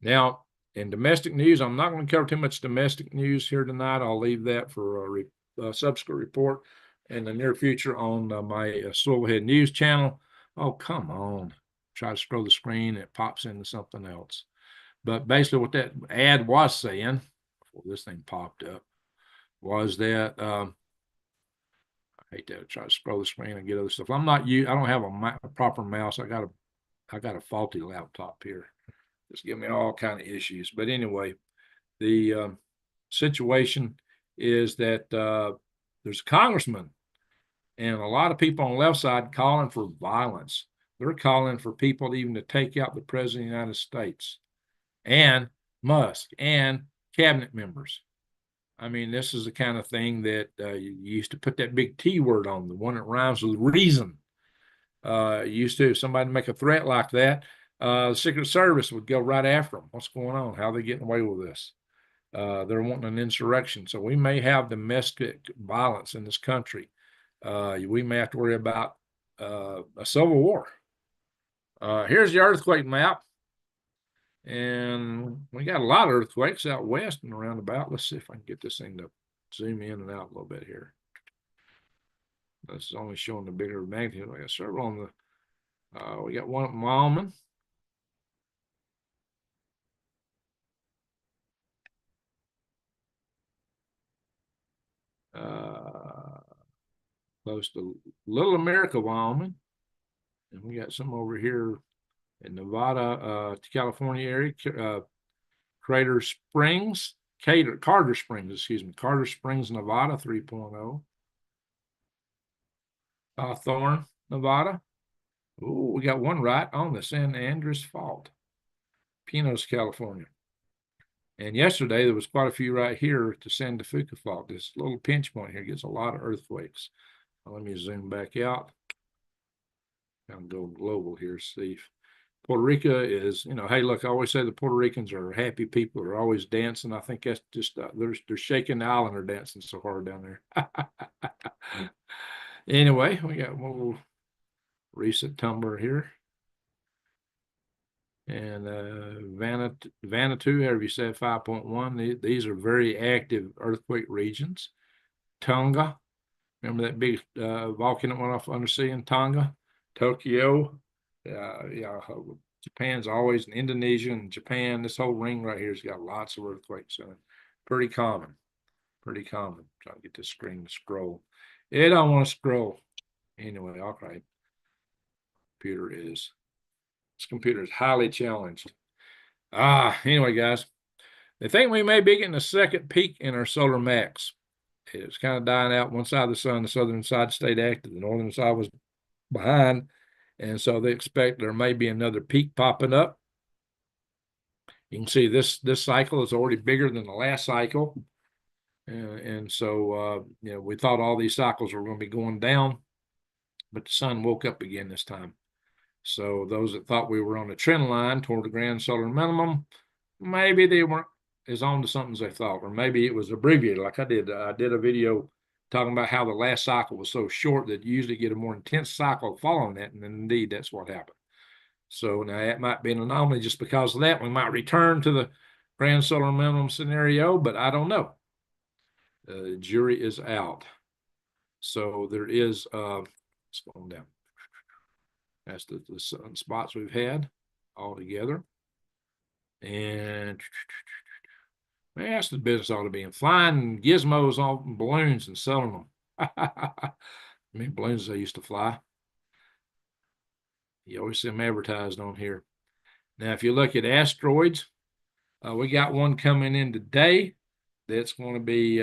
Now, in domestic news, I'm not going to cover too much domestic news here tonight. I'll leave that for a subsequent report in the near future on my Swivelhead News channel. Oh, come on. Try to scroll the screen, it pops into something else. But basically what that ad was saying, before this thing popped up, was that I hate to try to scroll the screen and get other stuff. I don't have a proper mouse. I got a faulty laptop here. Just give me all kind of issues. But anyway, the situation is that there's a congressman and a lot of people on the left side calling for violence. They're calling for people even to take out the president of the United States and Musk and cabinet members. I mean, this is the kind of thing that you used to put that big T word on, the one that rhymes with reason. Used to, if somebody make a threat like that, the Secret Service would go right after them. What's going on? How are they getting away with this? They're wanting an insurrection. So we may have domestic violence in this country. We may have to worry about a civil war. Here's the earthquake map. And we got a lot of earthquakes out west and around about. Let's see if I can get this thing to zoom in and out a little bit here. This is only showing the bigger magnitude. We got several on the, we got one at Wyoming. Close to Little America, Wyoming. And we got some over here in Nevada, California area, Carter Springs, Carter Springs, Nevada, 3.0. Thorne, Nevada. Oh, we got one right on the San Andreas Fault, Pinos, California. And yesterday there was quite a few right here at the San Difuca Fault. This little pinch point here gets a lot of earthquakes. Let me zoom back out. I'll go global here, see if Puerto Rico is, hey, look, I always say the Puerto Ricans are happy people. They're always dancing. I think that's just, they're shaking the island. They're dancing so hard down there. Anyway, we got one little recent tumbler here. And Vanuatu, however you say, 5.1. These are very active earthquake regions. Tonga, remember that big volcano went off undersea in Tonga? Tokyo, yeah, Japan's always in Indonesia and Japan. This whole ring right here has got lots of earthquakes in it. Pretty common. Pretty common. Trying to get this screen to scroll. It don't want to scroll. Anyway, okay. This computer is highly challenged. Anyway, guys, they think we may be getting a second peak in our solar max. It's kind of dying out. One side of the sun, the southern side stayed active. The northern side was behind. And so they expect there may be another peak popping up. You can see this cycle is already bigger than the last cycle. And so, we thought all these cycles were going to be going down, but the sun woke up again this time. So those that thought we were on the trend line toward the grand solar minimum, maybe they weren't as on to something as they thought, or maybe it was abbreviated like I did. I did a video talking about how the last cycle was so short that you usually get a more intense cycle following that, and indeed that's what happened. So now that might be an anomaly just because of that. We might return to the grand solar minimum scenario, but I don't know. Jury is out. So there is, let's go on down. That's the sunspots we've had all together. And that's the business ought to be in flying gizmos on balloons and selling them. I mean, balloons I used to fly. You always see them advertised on here. Now, if you look at asteroids, we got one coming in today that's going to be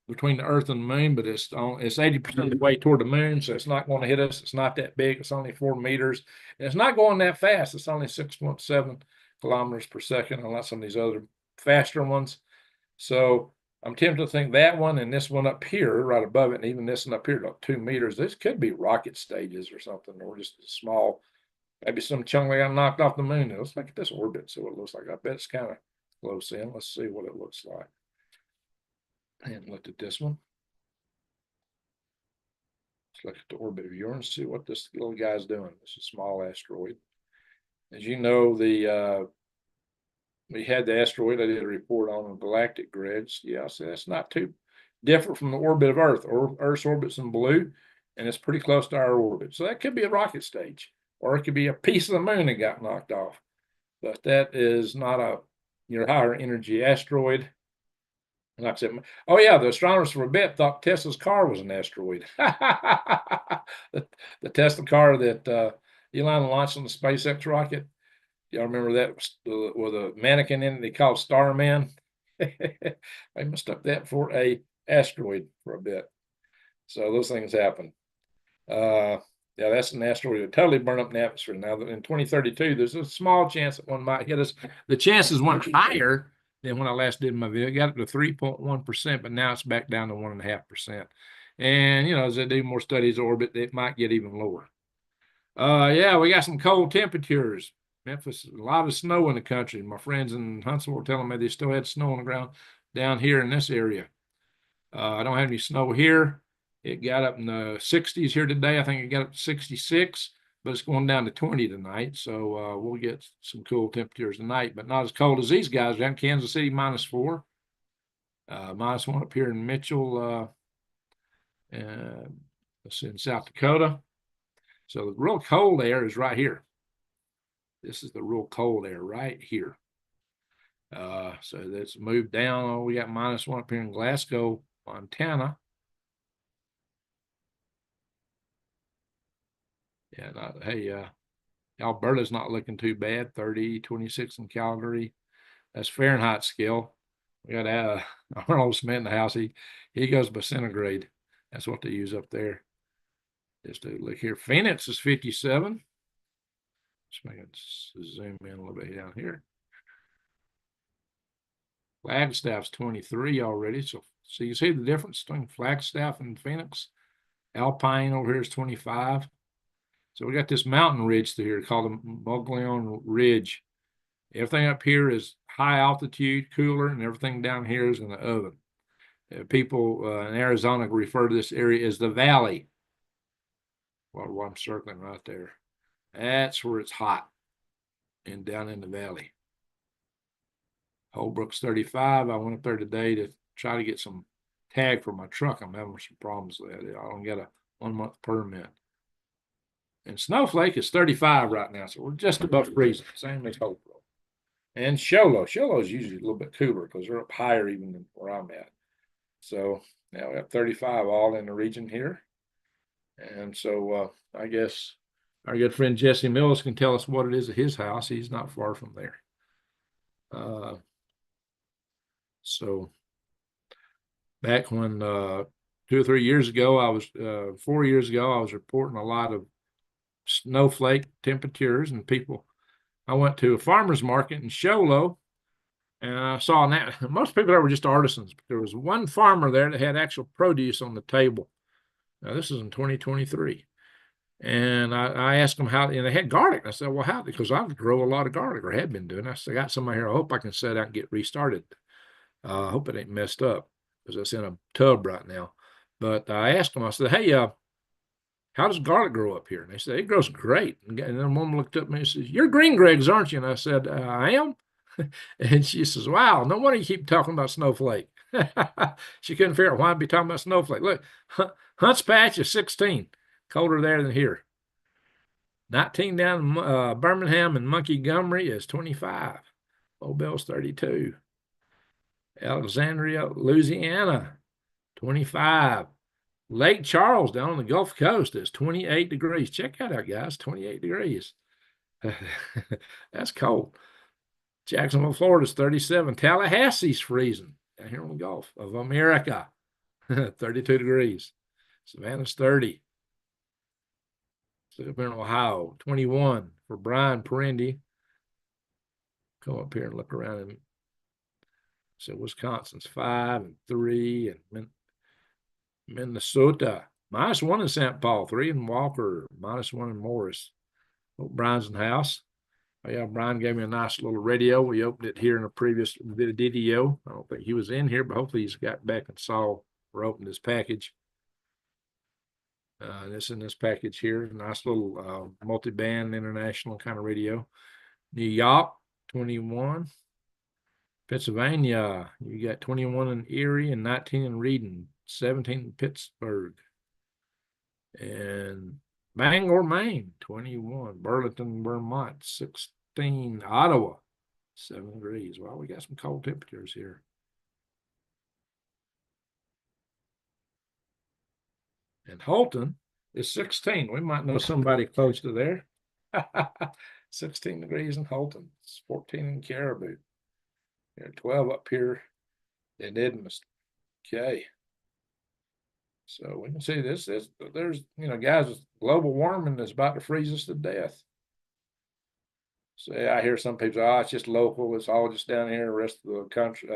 between the Earth and the Moon, but it's 80% of the way toward the Moon, so it's not going to hit us. It's not that big. It's only 4 meters. And it's not going that fast. It's only 6.7 kilometers per second, unlike some of these other faster ones. So I'm tempted to think that one and this one up here, right above it, and even this one up here, about 2 meters, this could be rocket stages or something, or just a small, maybe some chunk that got knocked off the moon. Let's look at this orbit, see what it looks like. I bet it's kind of close in. Let's see what it looks like. And looked at this one. Let's look at the orbit of Uranus, see what this little guy's doing. This is a small asteroid. As you know, we had the asteroid I did a report on galactic grids. Yeah, so that's not too different from the orbit of Earth. Or Earth's orbit's in blue, and it's pretty close to our orbit. So that could be a rocket stage, or it could be a piece of the moon that got knocked off. But that is not your higher energy asteroid. Like I said, oh yeah, the astronomers for a bit thought Tesla's car was an asteroid. the Tesla car that Elon launched on the SpaceX rocket. Y'all remember that with a mannequin in it they called Starman? They mistook that for a asteroid for a bit. So those things happen. Yeah, that's an asteroid that totally burn up the atmosphere. Now in 2032, there's a small chance that one might hit us. The chances went higher than when I last did my video. It got up to 3.1%, but now it's back down to 1.5%. And as they do more studies of orbit, it might get even lower. Yeah, we got some cold temperatures. Memphis, a lot of snow in the country. My friends in Huntsville were telling me they still had snow on the ground down here in this area. I don't have any snow here. It got up in the 60s here today. I think it got up to 66, but it's going down to 20 tonight. So we'll get some cool temperatures tonight, but not as cold as these guys down in Kansas City, -4. -1 up here in Mitchell, let's see, in South Dakota. So the real cold air is right here. This is the real cold air right here. So that's moved down. Oh, we got -1 up here in Glasgow, Montana. Yeah, hey, Alberta's not looking too bad. 30, 26 in Calgary. That's Fahrenheit scale. We got Arnold Smith in the house. He goes by centigrade. That's what they use up there. Just to look here. Phoenix is 57. Let's make it zoom in a little bit down here. Flagstaff's 23 already. So you see the difference between Flagstaff and Phoenix? Alpine over here is 25. So we got this mountain ridge through here called the Mogollon Ridge. Everything up here is high altitude, cooler, and everything down here is in the oven. People in Arizona refer to this area as the valley. Well, I'm circling right there. That's where it's hot, and down in the valley. Holbrook's 35. I went up there today to try to get some tag for my truck. I'm having some problems with it. I don't get a 1-month permit. And Snowflake is 35 right now, so we're just above freezing, same as Holbrook. And Show Low is usually a little bit cooler because they're up higher even than where I'm at. So now we have 35 all in the region here. And so I guess our good friend Jesse Mills can tell us what it is at his house. He's not far from there. So back when 2 or 3 years ago, 4 years ago, I was reporting a lot of snowflake temperatures, and I went to a farmer's market in Show Low, and I saw that most people there were just artisans. But there was one farmer there that had actual produce on the table. Now this is in 2023. And I asked them how, and they had garlic. I said, well, how? Because I grow a lot of garlic, or had been doing. I said, I got some here. I hope I can set out and get restarted. I hope it ain't messed up because it's in a tub right now. But I asked them, I said, hey, how does garlic grow up here? And they said, it grows great. And then the woman looked up at me and says, you're Green Greg's, aren't you? And I said, I am. And she says, wow, no wonder you keep talking about Snowflake. She couldn't figure out why I'd be talking about Snowflake. Look, Hunt's Patch is 16, colder there than here. 19 down in Birmingham and Montgomery is 25. Mobille's 32. Alexandria, Louisiana, 25. Lake Charles down on the Gulf Coast is 28 degrees. Check that out, guys, 28 degrees. That's cold. Jacksonville, Florida is 37. Tallahassee's freezing down here on the Gulf of America, 32 degrees. Savannah's 30. So up in Ohio, 21 for Brian Perendi. Come up here and look around. And so Wisconsin's 5 and 3, and Minnesota -1 in St. Paul, 3 in Walker, -1 in Morris. Hope Brian's in the house. Oh yeah, Brian gave me a nice little radio. We opened it here in a previous video. I don't think he was in here, but hopefully he's got back and saw or opened his package. This in this package here, nice little multi-band international kind of radio. New York, 21. Pennsylvania, you got 21 in Erie and 19 in Reading, 17 in Pittsburgh. And Bangor, Maine, 21. Burlington, Vermont, 16. Ottawa, 7 degrees. Well, we got some cold temperatures here. And Holton is 16. We might know somebody close to there. 16 degrees in Holton. It's 14 in Caribou. 12 up here in Edmonds. Okay. So we can see this. There's, guys, global warming is about to freeze us to death. So yeah, I hear some people say, oh, it's just local. It's all just down here. The rest of the country,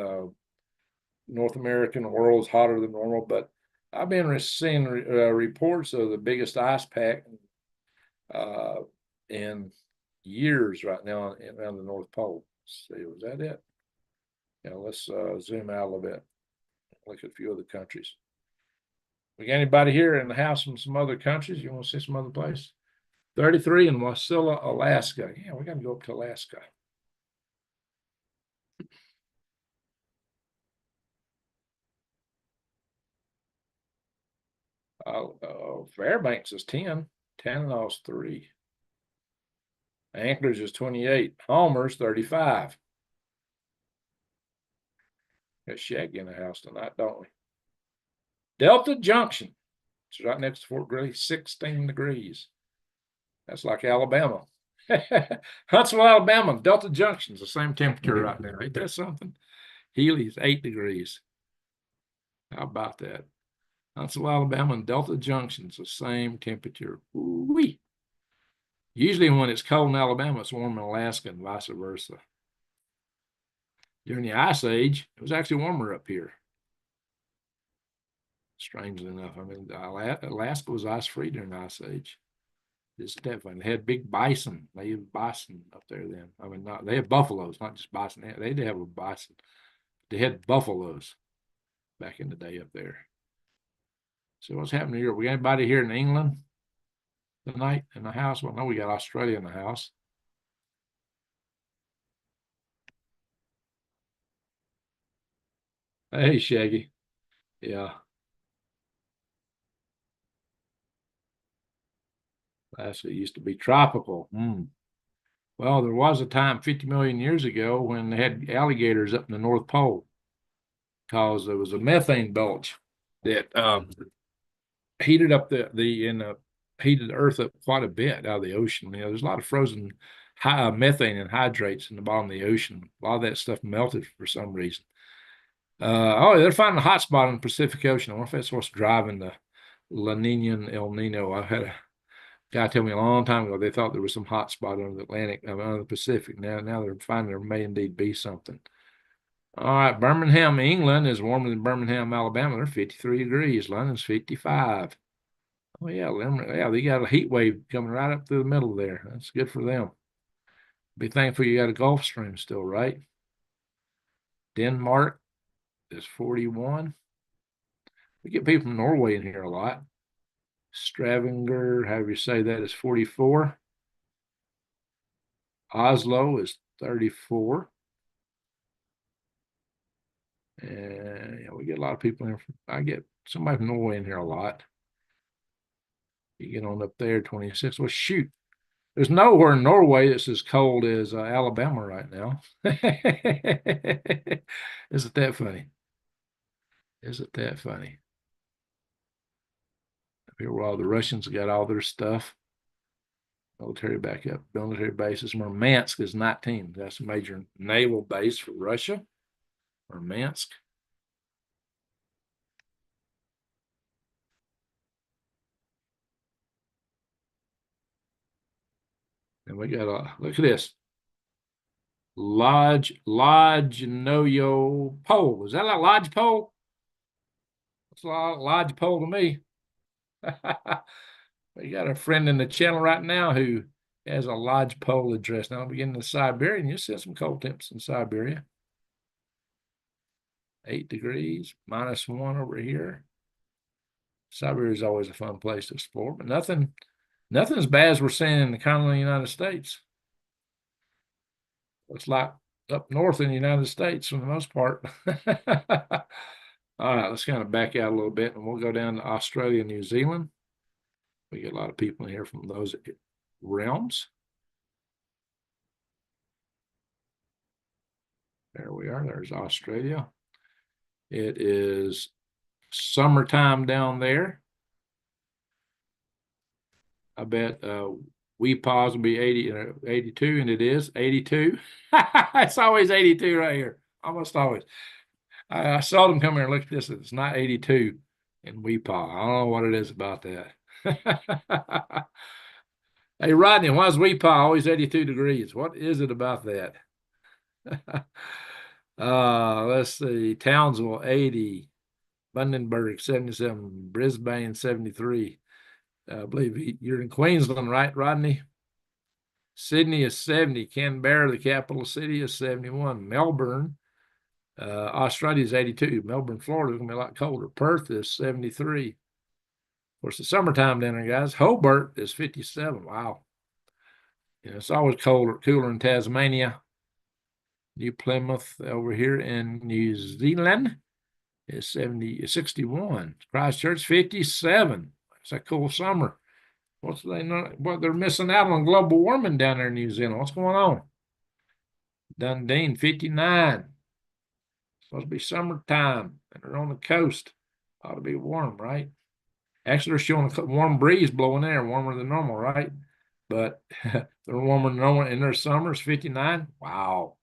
North American world is hotter than normal. But I've been seeing reports of the biggest ice pack in years right now around the North Pole. Let's see, was that it? Yeah, let's zoom out a little bit. Look at a few other countries. We got anybody here in the house from some other countries? You want to see some other place? 33 in Wasilla, Alaska. Yeah, we got to go up to Alaska. Fairbanks is 10. Tananaw's 3. Anchorage is 28. Homer's 35. Got Shaggy in the house tonight, don't we? Delta Junction. It's right next to Fort Greely, 16 degrees. That's like Alabama. Huntsville, Alabama, Delta Junction's the same temperature right now. Ain't that something? Healy's 8 degrees. How about that? Huntsville, Alabama, and Delta Junction's the same temperature. Ooh-wee. Usually when it's cold in Alabama, it's warm in Alaska and vice versa. During the Ice Age, it was actually warmer up here. Strangely enough, I mean, Alaska was ice-free during the Ice Age. It's definitely, they had big bison. They had bison up there then. I mean, they had buffaloes, not just bison. They did have a bison. They had buffaloes back in the day up there. So what's happening here? We got anybody here in England tonight in the house? Well, no, we got Australia in the house. Hey, Shaggy. Yeah. It used to be tropical. Well, there was a time 50 million years ago when they had alligators up in the North Pole because there was a methane bulge that heated up heated the earth up quite a bit out of the ocean. There's a lot of frozen methane and hydrates in the bottom of the ocean. A lot of that stuff melted for some reason. They're finding a hot spot in the Pacific Ocean. I wonder if that's what's driving the La Nina and El Nino. I had a guy tell me a long time ago they thought there was some hot spot on the Atlantic, on the Pacific. Now they're finding there may indeed be something. All right, Birmingham, England is warmer than Birmingham, Alabama. They're 53 degrees. London's 55. Well, yeah, yeah, they got a heat wave coming right up through the middle there. That's good for them. Be thankful you got a Gulf Stream still, right? Denmark is 41. We get people from Norway in here a lot. Stavanger, however you say that, is 44. Oslo is 34. And yeah, we get a lot of people in. I get somebody from Norway in here a lot. You get on up there, 26. Well, shoot. There's nowhere in Norway that's as cold as Alabama right now. Isn't that funny? Isn't that funny? Up here where all the Russians got all their stuff. Military backup, military bases. Murmansk is 19. That's a major naval base for Russia. Murmansk. And we got a look at this. Lodge pole. Is that a lodge pole? It's a lodge pole to me. We got a friend in the channel right now who has a lodge pole address. Now we're getting to Siberia, and you see some cold temps in Siberia. 8 degrees, -1 over here. Siberia is always a fun place to explore, but nothing as bad as we're seeing in the continental United States. It's like up north in the United States for the most part. All right, let's kind of back out a little bit, and we'll go down to Australia and New Zealand. We get a lot of people in here from those realms. There we are. There's Australia. It is summertime down there. I bet WePause will be 82, and it is 82. It's always 82 right here, almost always. I seldom come here and look at this. It's not 82 in WePause. I don't know what it is about that. Hey, Rodney, why is WePause always 82 degrees? What is it about that? Let's see. Townsville, 80. Bundaberg, 77. Brisbane, 73. I believe you're in Queensland, right, Rodney? Sydney is 70. Canberra, the capital city, is 71. Melbourne, Australia is 82. Melbourne, Florida is going to be a lot colder. Perth is 73. Of course, the summertime down there, guys. Hobart is 57. Wow. It's always cooler in Tasmania. New Plymouth over here in New Zealand is 61. Christchurch, 57. It's a cool summer. What they're missing out on global warming down there in New Zealand. What's going on? Dundee, 59. Supposed to be summertime, and they're on the coast. Ought to be warm, right? Actually, they're showing a warm breeze blowing there, warmer than normal, right? But they're warmer than normal in their summers, 59. Wow.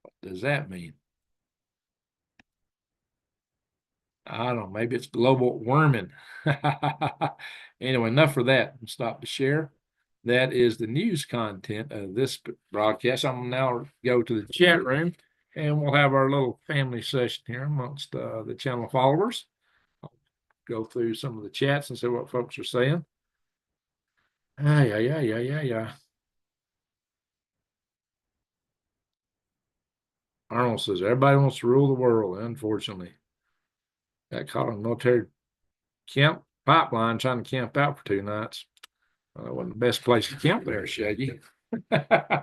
What does that mean? I don't know. Maybe it's global warming. Anyway, enough for that. Stop the share. That is the news content of this broadcast. I'm going to now go to the chat room, and we'll have our little family session here amongst the channel followers. I'll go through some of the chats and see what folks are saying. Yeah. Arnold says, everybody wants to rule the world, unfortunately. Got caught on a military camp pipeline trying to camp out for 2 nights. That wasn't the best place to camp there, Shaggy. I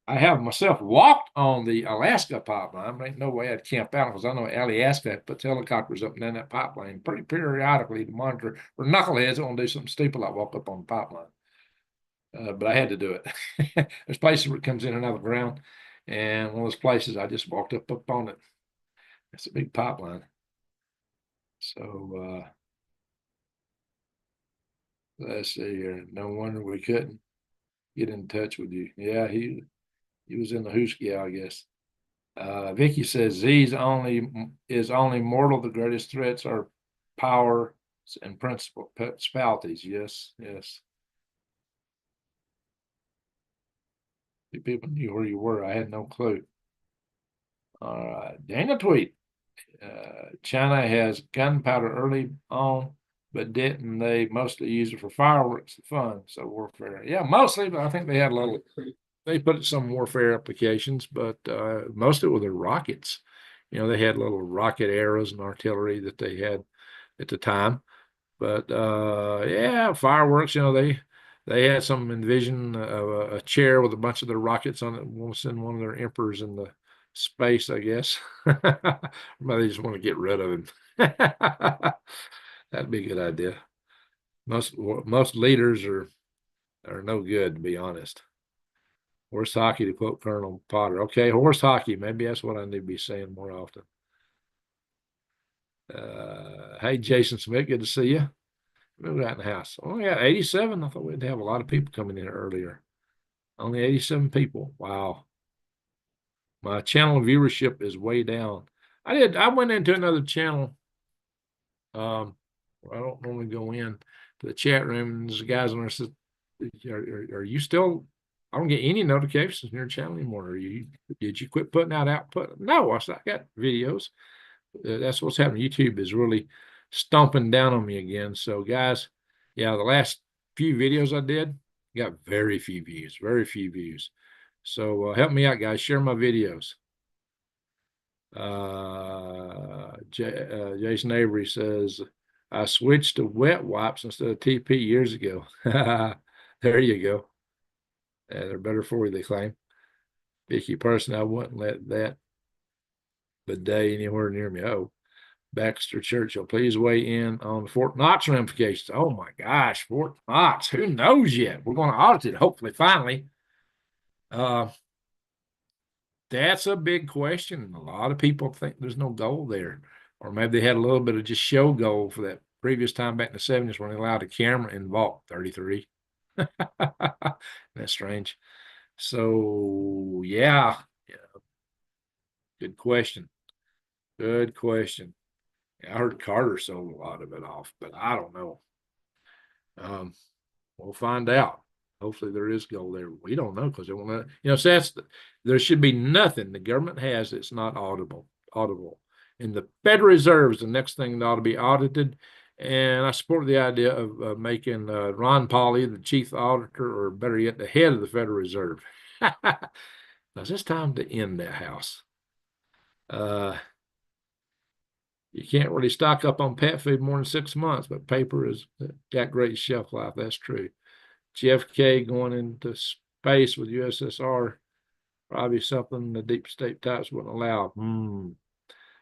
have myself walked on the Alaska pipeline. There ain't no way I'd camp out because I know Alaska puts helicopters up and down that pipeline pretty periodically to monitor for knuckleheads that want to do something stupid like walk up on the pipeline. But I had to do it. There's places where it comes in and out of the ground, and one of those places I just walked up on it. It's a big pipeline. So let's see here. No wonder we couldn't get in touch with you. Yeah, he was in the Husky, I guess. Vicky says Z is only mortal. The greatest threats are power and principalities. Yes. People knew where you were. I had no clue. All right. Dana tweet. China has gunpowder early on but didn't they mostly use it for fireworks and fun? So warfare. Yeah, mostly, but I think they had a little, they put some warfare applications, but most of it were the rockets. You know, they had little rocket arrows and artillery that they had at the time. But yeah, fireworks, you know, they had some envision of a chair with a bunch of their rockets on it. Want to send one of their emperors into space, I guess. But they just want to get rid of him. That'd be a good idea. Most leaders are no good, to be honest. Horse hockey, to quote Colonel Potter. Okay, horse hockey. Maybe that's what I need to be saying more often. Hey, Jason Smith, good to see you. Moved out in the house. Oh, yeah, 87. I thought we'd have a lot of people coming in earlier. Only 87 people. Wow. My channel viewership is way down. I went into another channel. I don't normally go in to the chat room, and there's guys on there said, are you still, I don't get any notifications in your channel anymore. Did you quit putting out output? No, I said, I got videos. That's what's happening. YouTube is really stomping down on me again. So guys, yeah, the last few videos I did got very few views, very few views. So help me out, guys. Share my videos. Jason Avery says, I switched to wet wipes instead of TP years ago. There you go. They're better for you, they claim. Vicky Person, I wouldn't let that bidet anywhere near me. Oh, Baxter Churchill, please weigh in on Fort Knox ramifications. Oh my gosh, Fort Knox. Who knows yet? We're going to audit it, hopefully, finally. That's a big question. A lot of people think there's no gold there. Or maybe they had a little bit of just show gold for that previous time back in the 70s when they allowed a camera in Vault 33. That's strange. So, yeah. Good question. Good question. I heard Carter sold a lot of it off, but I don't know. We'll find out. Hopefully there is gold there. We don't know because they won't let, you know, so there should be nothing the government has that's not audible. And the Federal Reserve is the next thing that ought to be audited. And I support the idea of making Ron Pauley the chief auditor, or better yet, the head of the Federal Reserve. Now, it's time to end that house. You can't really stock up on pet food more than 6 months, but paper has got great shelf life. That's true. JFK going into space with USSR, probably something the deep state types wouldn't allow.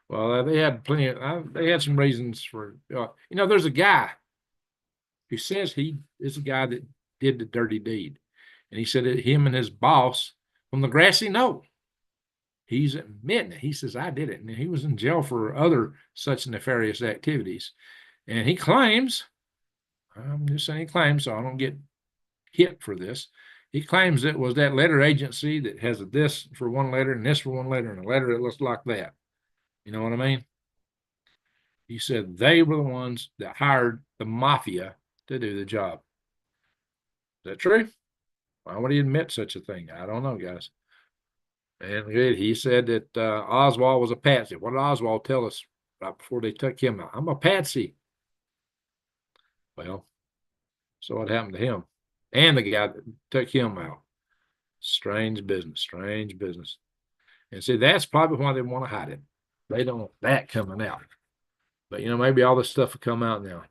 Well, they had plenty they had some reasons for, there's a guy who says he is a guy that did the dirty deed. And he said that him and his boss from the grassy knoll, he's admitting it. He says, I did it. And he was in jail for other such nefarious activities. And he claims, I'm just saying he claims, so I don't get hit for this. He claims it was that letter agency that has a this for one letter and this for one letter and a letter that looks like that. You know what I mean? He said they were the ones that hired the mafia to do the job. Is that true? Why would he admit such a thing? I don't know, guys. And he said that Oswald was a patsy. What did Oswald tell us right before they took him out? I'm a patsy. Well, so what happened to him? And the guy that took him out. Strange business, strange business. And see, that's probably why they want to hide it. They don't want that coming out. But, maybe all this stuff will come out now.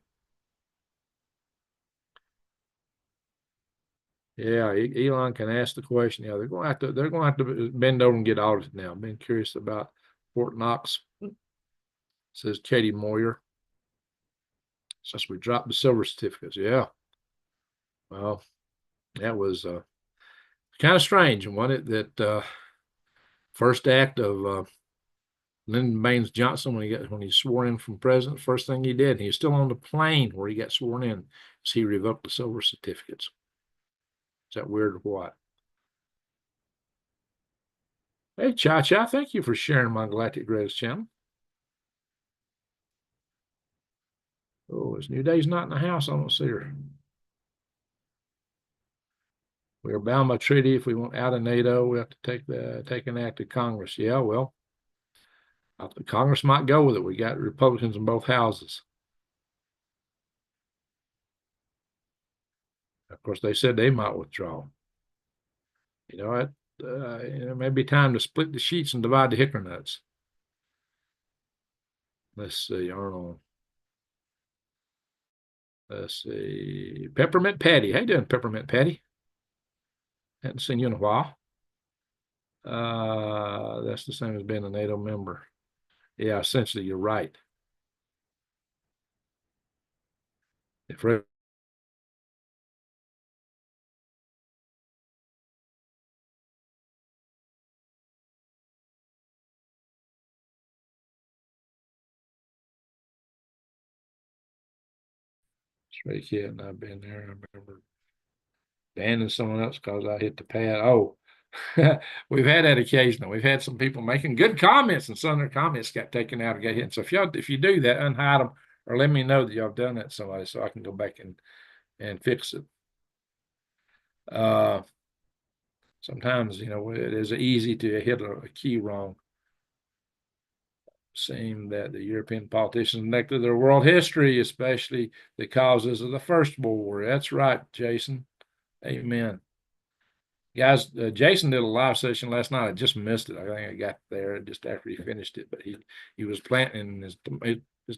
Yeah, Elon can ask the question. Yeah, they're going to have to bend over and get audited now. I've been curious about Fort Knox, says Katie Moyer. Since we dropped the silver certificates. Yeah. Well, that was kind of strange. And wasn't it that first act of Lyndon Baines Johnson when he swore in from president, first thing he did, and he was still on the plane where he got sworn in, is he revoked the silver certificates. Is that weird or what? Hey, Cha-Cha, thank you for sharing my Galactic Greatest channel. Oh, is New Day's not in the house? I don't see her. We are bound by treaty. If we want out of NATO, we have to take an act of Congress. Yeah, well, Congress might go with it. We got Republicans in both houses. Of course, they said they might withdraw. It may be time to split the sheets and divide the hickory nuts. Let's see, Arnold. Let's see, Peppermint Patty. How you doing, Peppermint Patty? Hadn't seen you in a while. That's the same as being a NATO member. Yeah, essentially, you're right. If Stray Kid and I've been there, I remember Dan and someone else because I hit the pad. Oh, we've had that occasionally. We've had some people making good comments, and some of their comments got taken out or got hit. So if you do that, unhide them or let me know that y'all done that to somebody so I can go back and fix it. Sometimes it is easy to hit a key wrong. Saying that the European politicians neglected their world history, especially the causes of the First World War. That's right, Jason. Amen. Guys, Jason did a live session last night. I just missed it. I think I got there just after he finished it, but he was planting his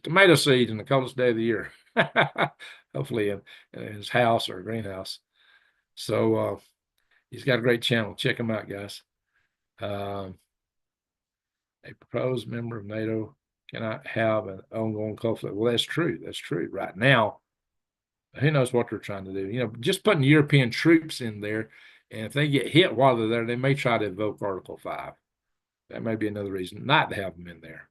tomato seeds in the coldest day of the year, hopefully in his house or greenhouse. So he's got a great channel. Check him out, guys. A proposed member of NATO cannot have an ongoing conflict. Well, that's true. That's true. Right now, who knows what they're trying to do? Just putting European troops in there, and if they get hit while they're there, they may try to invoke Article 5. That may be another reason not to have them in there.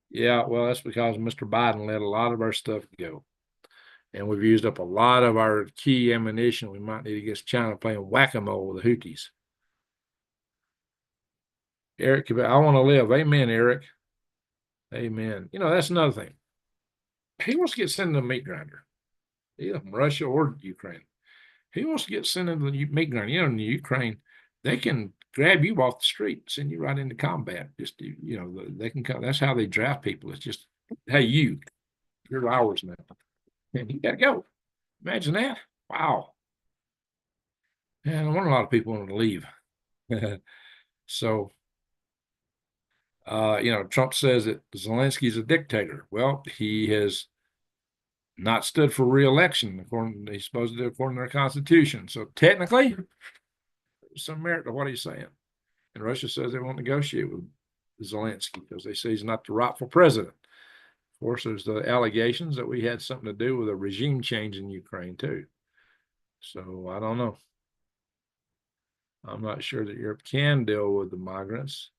Yeah, well, that's because Mr. Biden let a lot of our stuff go. And we've used up a lot of our key ammunition. We might need to get China playing whack-a-mole with the Houthis. Eric, I want to live. Amen, Eric. Amen. That's another thing. He wants to get sent to the meat grinder, either from Russia or Ukraine. He wants to get sent into the meat grinder. In the Ukraine, they can grab you off the street, send you right into combat. Just they can come. That's how they draft people. It's just, hey, you're ours now, and you got to go. Imagine that. Wow. And I wonder a lot of people want to leave. So, Trump says that Zelensky's a dictator. Well, he has not stood for re-election he's supposed to do according to their constitution. So technically, there's some merit to what he's saying. And Russia says they won't negotiate with Zelensky because they say he's not the rightful president. Of course, there's the allegations that we had something to do with a regime change in Ukraine too. So I don't know. I'm not sure that Europe can deal with the migrants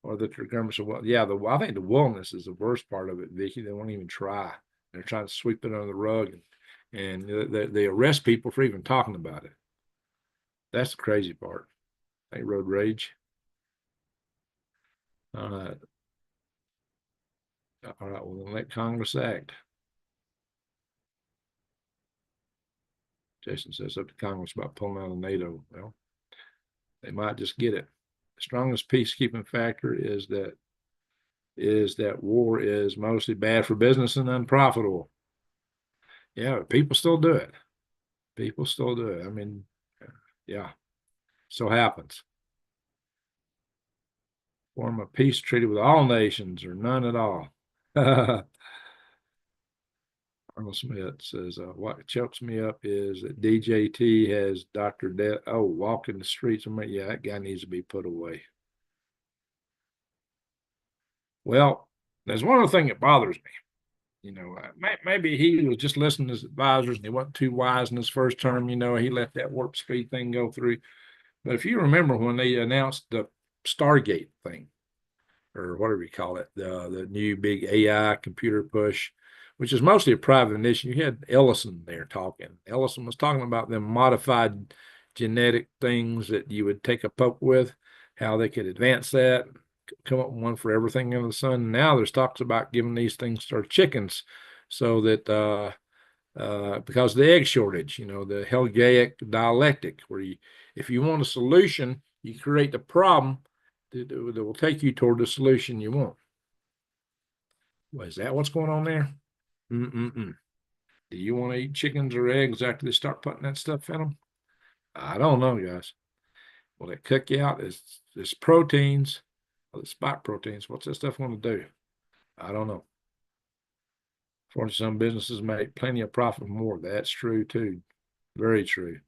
or that their governments are well. Yeah, I think the willingness is the worst part of it, Vicky. They won't even try. They're trying to sweep it under the rug, and they arrest people for even talking about it. That's the crazy part. Hey, road rage. All right. All right. Well, then let Congress act. Jason says up to Congress about pulling out of NATO. Well, they might just get it. The strongest peacekeeping factor is that war is mostly bad for business and unprofitable. Yeah, people still do it. People still do it. I mean, yeah, so happens. Form a peace treaty with all nations or none at all. Arnold Smith says, what chokes me up is that DJT has Dr. Death. Oh, walking the streets. Yeah, that guy needs to be put away. Well, there's one other thing that bothers me. Maybe he was just listening to his advisors and he wasn't too wise in his first term. He let that warp speed thing go through. But if you remember when they announced the Stargate thing, or whatever you call it, the new big AI computer push, which is mostly a private initiative. You had Ellison there talking. Ellison was talking about them modified genetic things that you would take a poke with, how they could advance that, come up with one for everything under the sun. Now there's talks about giving these things to our chickens so that because of the egg shortage, the Hegelian dialectic, where if you want a solution, you create the problem that will take you toward the solution you want. Well, is that what's going on there? Mm-mm-mm. Do you want to eat chickens or eggs after they start putting that stuff in them? I don't know, guys. Will it cook you out? Is proteins, or the spike proteins? What's that stuff want to do? I don't know. For some businesses make plenty of profit more. That's true too. Very true.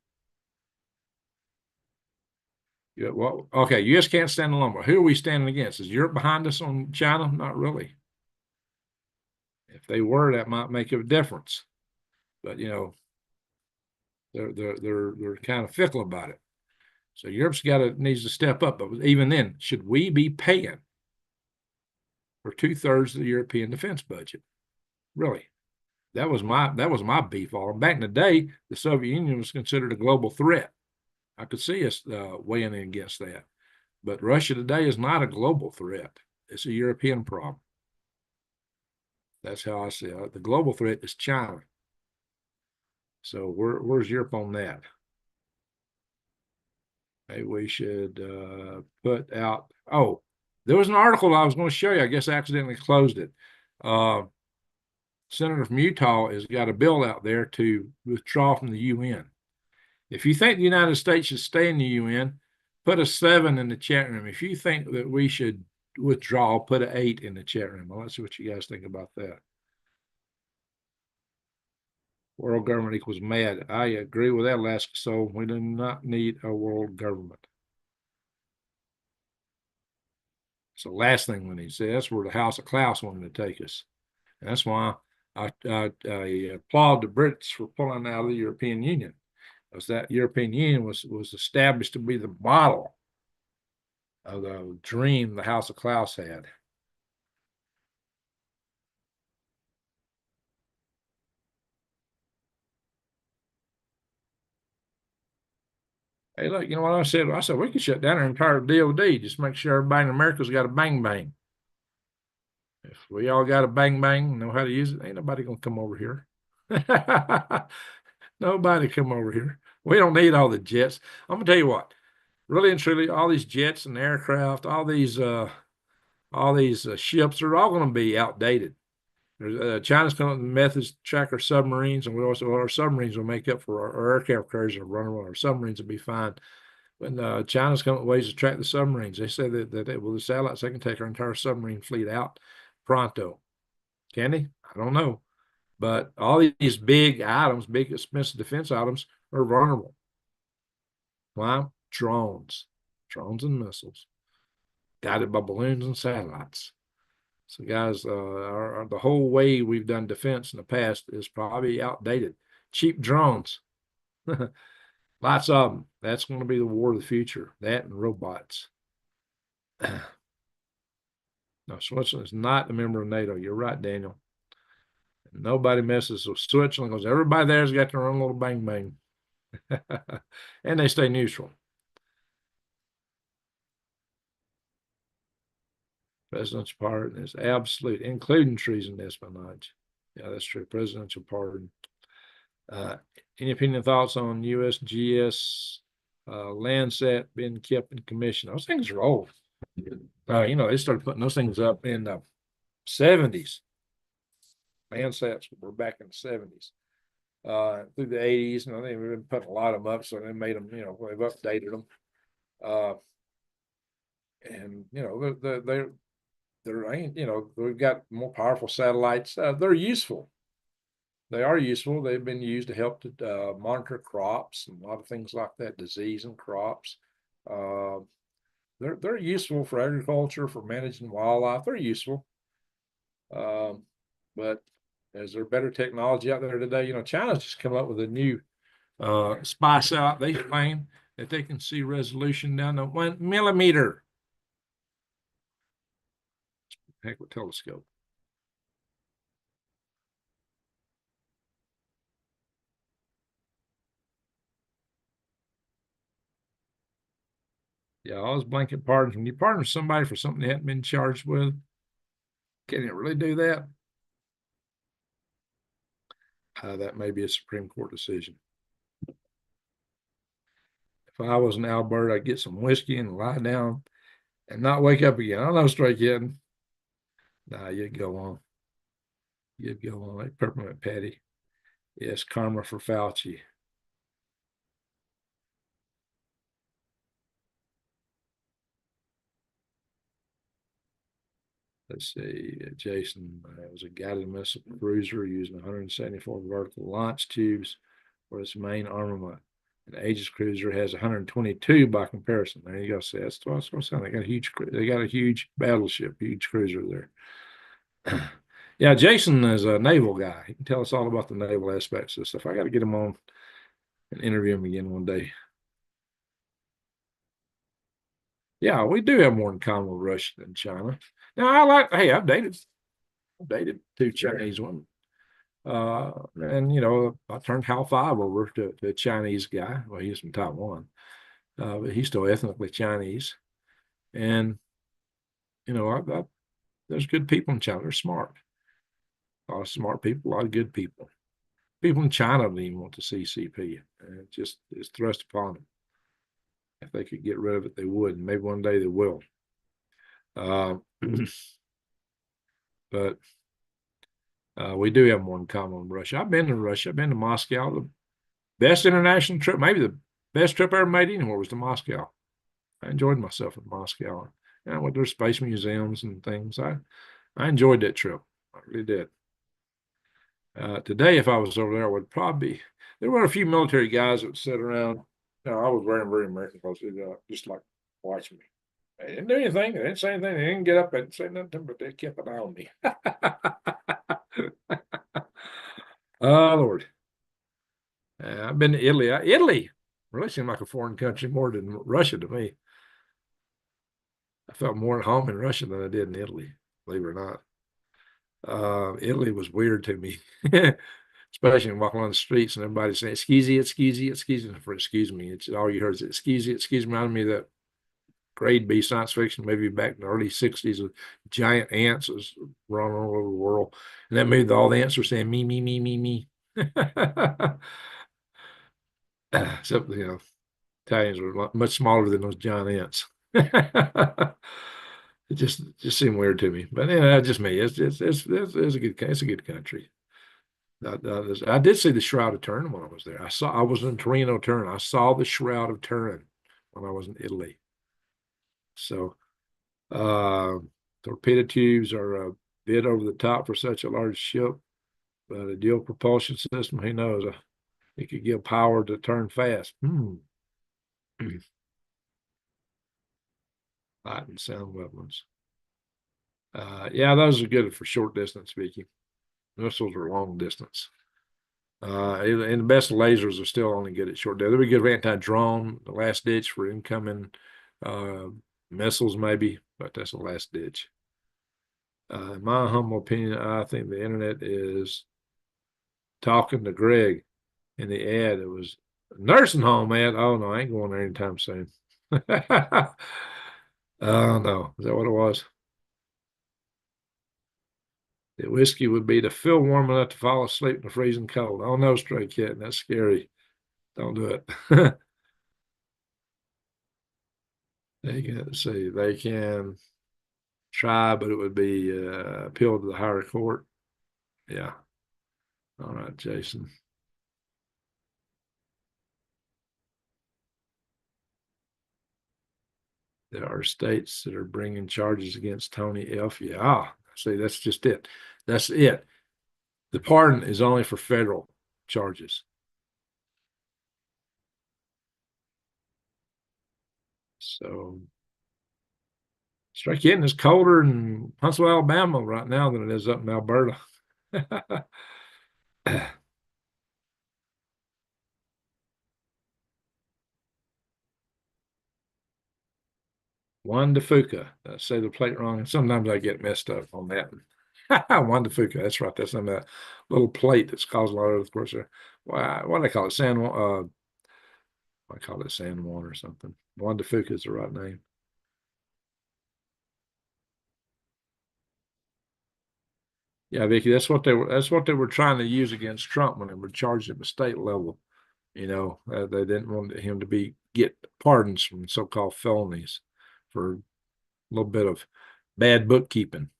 Yeah, well, okay, US can't stand alone, but who are we standing against? Is Europe behind us on China? Not really. If they were, that might make a difference. But they're kind of fickle about it. So Europe's needs to step up. But even then, should we be paying for 2/3 of the European defense budget? Really? That was my beef all. Back in the day, the Soviet Union was considered a global threat. I could see us weighing in against that. But Russia today is not a global threat. It's a European problem. That's how I see it. The global threat is China. So where's Europe on that? Maybe we should put out. Oh, there was an article I was going to show you. I guess I accidentally closed it. Senator from Utah has got a bill out there to withdraw from the UN. If you think the United States should stay in the UN, put a 7 in the chat room. If you think that we should withdraw, put an 8 in the chat room. Well, let's see what you guys think about that. World government equals mad. I agree with that, Alaska Soul. We do not need a world government. It's the last thing we need. See, that's where the House of Klaus wanted to take us. And that's why I applaud the Brits for pulling out of the European Union. Because that European Union was established to be the model of the dream the House of Klaus had. Hey, look, you know what I said? I said we could shut down our entire DOD, just make sure everybody in America's got a bang bang. If we all got a bang bang, know how to use it, ain't nobody gonna come over here. Nobody come over here. We don't need all the jets. I'm gonna tell you what, really and truly, all these jets and aircraft, all these ships are all going to be outdated. China's coming up with methods to track our submarines, and our submarines will make up for our aircraft carriers that run around. Our submarines will be fine. But China's coming up with ways to track the submarines. They say that with the satellites, they can take our entire submarine fleet out pronto. Can they? I don't know. But all these big items, big expensive defense items, are vulnerable. Why? Drones and missiles, guided by balloons and satellites. So, guys, the whole way we've done defense in the past is probably outdated. Cheap drones, lots of them. That's going to be the war of the future. That and robots. No, Switzerland is not a member of NATO. You're right, Daniel. Nobody messes with Switzerland because everybody there's got their own little bang bang, and they stay neutral. Presidential pardon is absolute, including treason and espionage. Yeah, that's true. Presidential pardon. Any opinion, thoughts on USGS Landsat being kept in commission? Those things are old. They started putting those things up in the 70s. Landsats were back in the 70s. Through the 80s, they've been putting a lot of them up, so they made them, they've updated them. And we've got more powerful satellites. They're useful. They are useful. They've been used to help to monitor crops and a lot of things like that, disease in crops. They're useful for agriculture, for managing wildlife. They're useful. But is there better technology out there today? China's just come up with a new spy satellite. They claim that they can see resolution down to 1 millimeter. Heck with telescope. Yeah, all those blanket pardons. When you pardon somebody for something they hadn't been charged with, can it really do that? That may be a Supreme Court decision. If I was in Alberta, I'd get some whiskey and lie down and not wake up again. I don't know, straight kidding. Nah, you go on. Good go on that peppermint patty. Yes, karma for Fauci. Let's see, Jason was a guided missile cruiser using 174 vertical launch tubes for its main armament. An Aegis cruiser has 122 by comparison. There you go. See, that's what I'm saying. They got a huge battleship, huge cruiser there. Yeah, Jason is a naval guy. He can tell us all about the naval aspects of this stuff. I got to get him on and interview him again one day. Yeah, we do have more in common with Russia than China. Now, I've dated two Chinese women. And I turned Hal 5 over to a Chinese guy. Well, he's from Taiwan, but he's still ethnically Chinese. And there's good people in China. They're smart. A lot of smart people, a lot of good people. People in China don't even want the CCP. It just is thrust upon them. If they could get rid of it, they would. And maybe one day they will. But we do have more in common with Russia. I've been to Russia. I've been to Moscow. The best international trip, maybe the best trip I ever made anywhere was to Moscow. I enjoyed myself in Moscow. And I went to their space museums and things. I enjoyed that trip. I really did. Today, if I was over there, I would probably there were a few military guys that would sit around. I was wearing very American clothes, just like watching me. They didn't do anything. They didn't say anything. They didn't get up and say nothing, but they kept an eye on me. Oh, Lord. I've been to Italy. Italy really seemed like a foreign country more than Russia to me. I felt more at home in Russia than I did in Italy, believe it or not. Italy was weird to me, especially walking on the streets and everybody saying, excuse me, excuse me, excuse me, for excuse me. It's all you heard is excuse me, excuse me. Reminded me of that grade B science fiction movie back in the early 60s with giant ants was running all over the world. And that made all the ants were saying me, me, me, me, me. Except, Italians were much smaller than those giant ants. It just seemed weird to me, but that's just me. It's a good country. I did see the Shroud of Turin when I was there. I was in Torino, Turin. I saw the Shroud of Turin when I was in Italy. So, torpedo tubes are a bit over the top for such a large ship, but a dual propulsion system, who knows? It could give power to turn fast. Light and sound weapons. Yeah, those are good for short distance speaking. Missiles are long distance. And the best lasers are still only good at short distance. They'll be good for anti-drone, the last ditch for incoming missiles, maybe, but that's the last ditch. In my humble opinion, I think the internet is talking to Greg in the ad. It was a nursing home ad. Oh, no, I ain't going there anytime soon. Oh, no. Is that what it was? The whiskey would be to feel warm enough to fall asleep in the freezing cold. Oh, no, Stray Cat. That's scary. Don't do it. They can try, but it would be appealed to the higher court. Yeah. All right, Jason. There are states that are bringing charges against Tony F. Yeah. See, that's just it. That's it. The pardon is only for federal charges. So strike in is colder in Huntsville, Alabama right now than it is up in Alberta. Juan de Fuca. I say the plate wrong, and sometimes I get messed up on that. Juan de Fuca. That's right. That's on that little plate that's caused a lot of earthquakes. What do they call it? I call it San Juan or something. Juan de Fuca is the right name. Yeah, Vicky, that's what they were trying to use against Trump when they were charged at the state level. They didn't want him to get pardons from so-called felonies for a little bit of bad bookkeeping.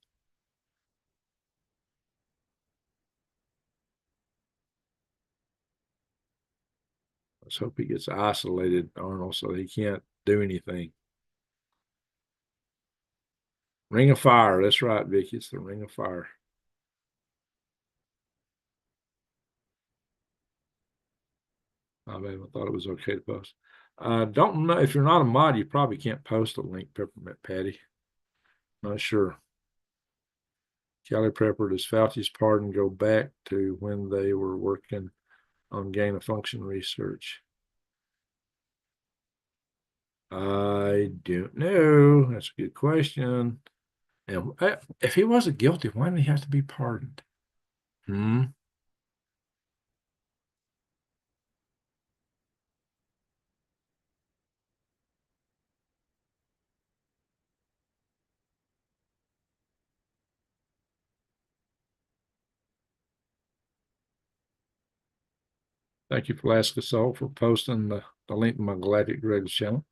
Let's hope he gets isolated, Arnold, so he can't do anything. Ring of Fire. That's right, Vicky. It's the Ring of Fire. I mean, I thought it was okay to post. Don't know if you're not a mod, you probably can't post a link, Peppermint Patty. Not sure. Kelly Prepper, does Fauci's pardon go back to when they were working on gain of function research? I don't know. That's a good question. And if he wasn't guilty, why did he have to be pardoned? Hmm. Thank you, Alaska Soul, for posting the link to my Galactic Greg's channel.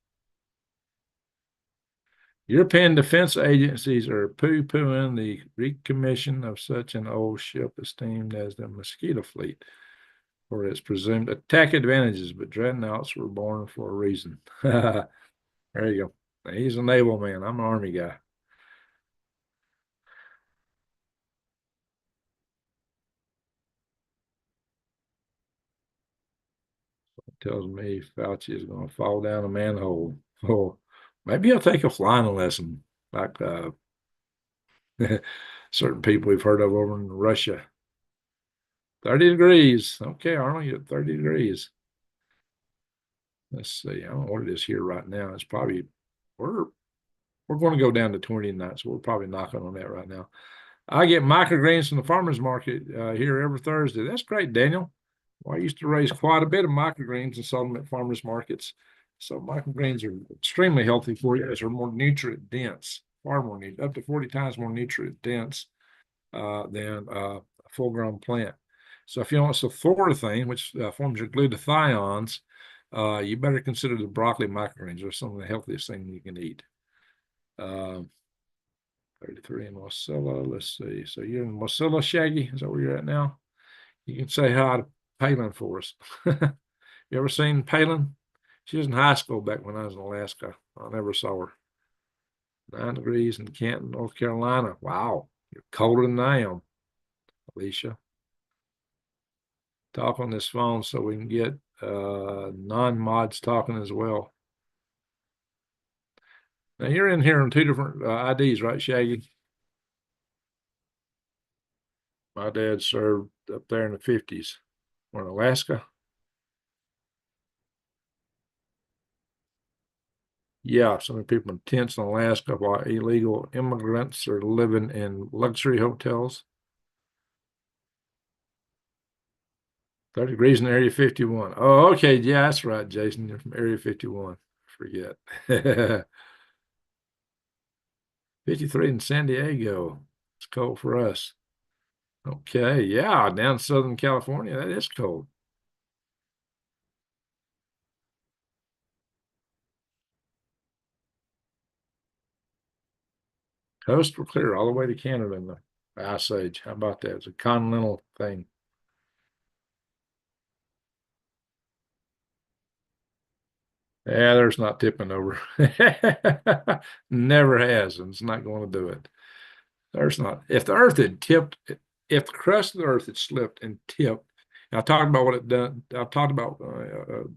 European defense agencies are poo-pooing the recommission of such an old ship esteemed as the Mosquito Fleet for its presumed attack advantages, but dreadnoughts were born for a reason. There you go. He's a naval man. I'm an Army guy. Tells me Fauci is going to fall down a manhole. Oh, maybe he'll take a flying lesson like certain people we've heard of over in Russia. 30 degrees. Okay, Arnold, you're at 30 degrees. Let's see. I don't know what it is here right now. It's probably we're going to go down to 20 tonight, so we're probably knocking on that right now. I get microgreens from the farmers market here every Thursday. That's great, Daniel. Well, I used to raise quite a bit of microgreens and sell them at farmers markets. So microgreens are extremely healthy for you as they're more nutrient dense, far more up to 40 times more nutrient dense than a full grown plant. So if you want sulforaphane, which forms your glutathiones, you better consider the broccoli microgreens. They're some of the healthiest things you can eat. 33 in Wasilla. Let's see. So you're in Wasilla, Shaggy? Is that where you're at now? You can say hi to Palin for us. You ever seen Palin? She was in high school back when I was in Alaska. I never saw her. 9 degrees in Canton, North Carolina. Wow. You're colder than I am, Alicia. Talk on this phone so we can get non-mods talking as well. Now you're in here on 2 different IDs, right, Shaggy? My dad served up there in the 50s. We're in Alaska. Yeah, so many people in tents in Alaska while illegal immigrants are living in luxury hotels. 30 degrees in Area 51. Oh, okay. Yeah, that's right, Jason. You're from Area 51. Forget. 53 in San Diego. It's cold for us. Okay. Yeah, down in Southern California, that is cold. Coast were clear all the way to Canada in the Ice Age. How about that? It's a continental thing. Yeah, there's not tipping over. Never has, and it's not going to do it. There's not. If the Earth had tipped, if the crust of the Earth had slipped and tipped, and I talked about what it done. I've talked about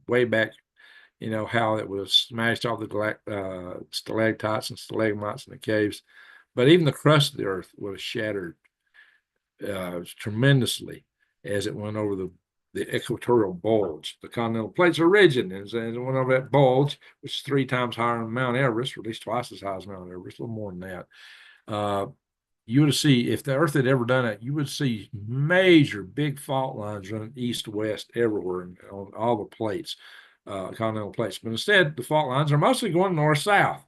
way back, how it was smashed all the stalactites and stalagmites in the caves, but even the crust of the Earth was shattered tremendously as it went over the equatorial bulge. The continental plates are rigid, and as it went over that bulge, which is 3 times higher than Mount Everest, or at least twice as high as Mount Everest, a little more than that. You would see, if the Earth had ever done it, you would see major big fault lines running east-west everywhere on all the plates, continental plates. But instead, the fault lines are mostly going north-south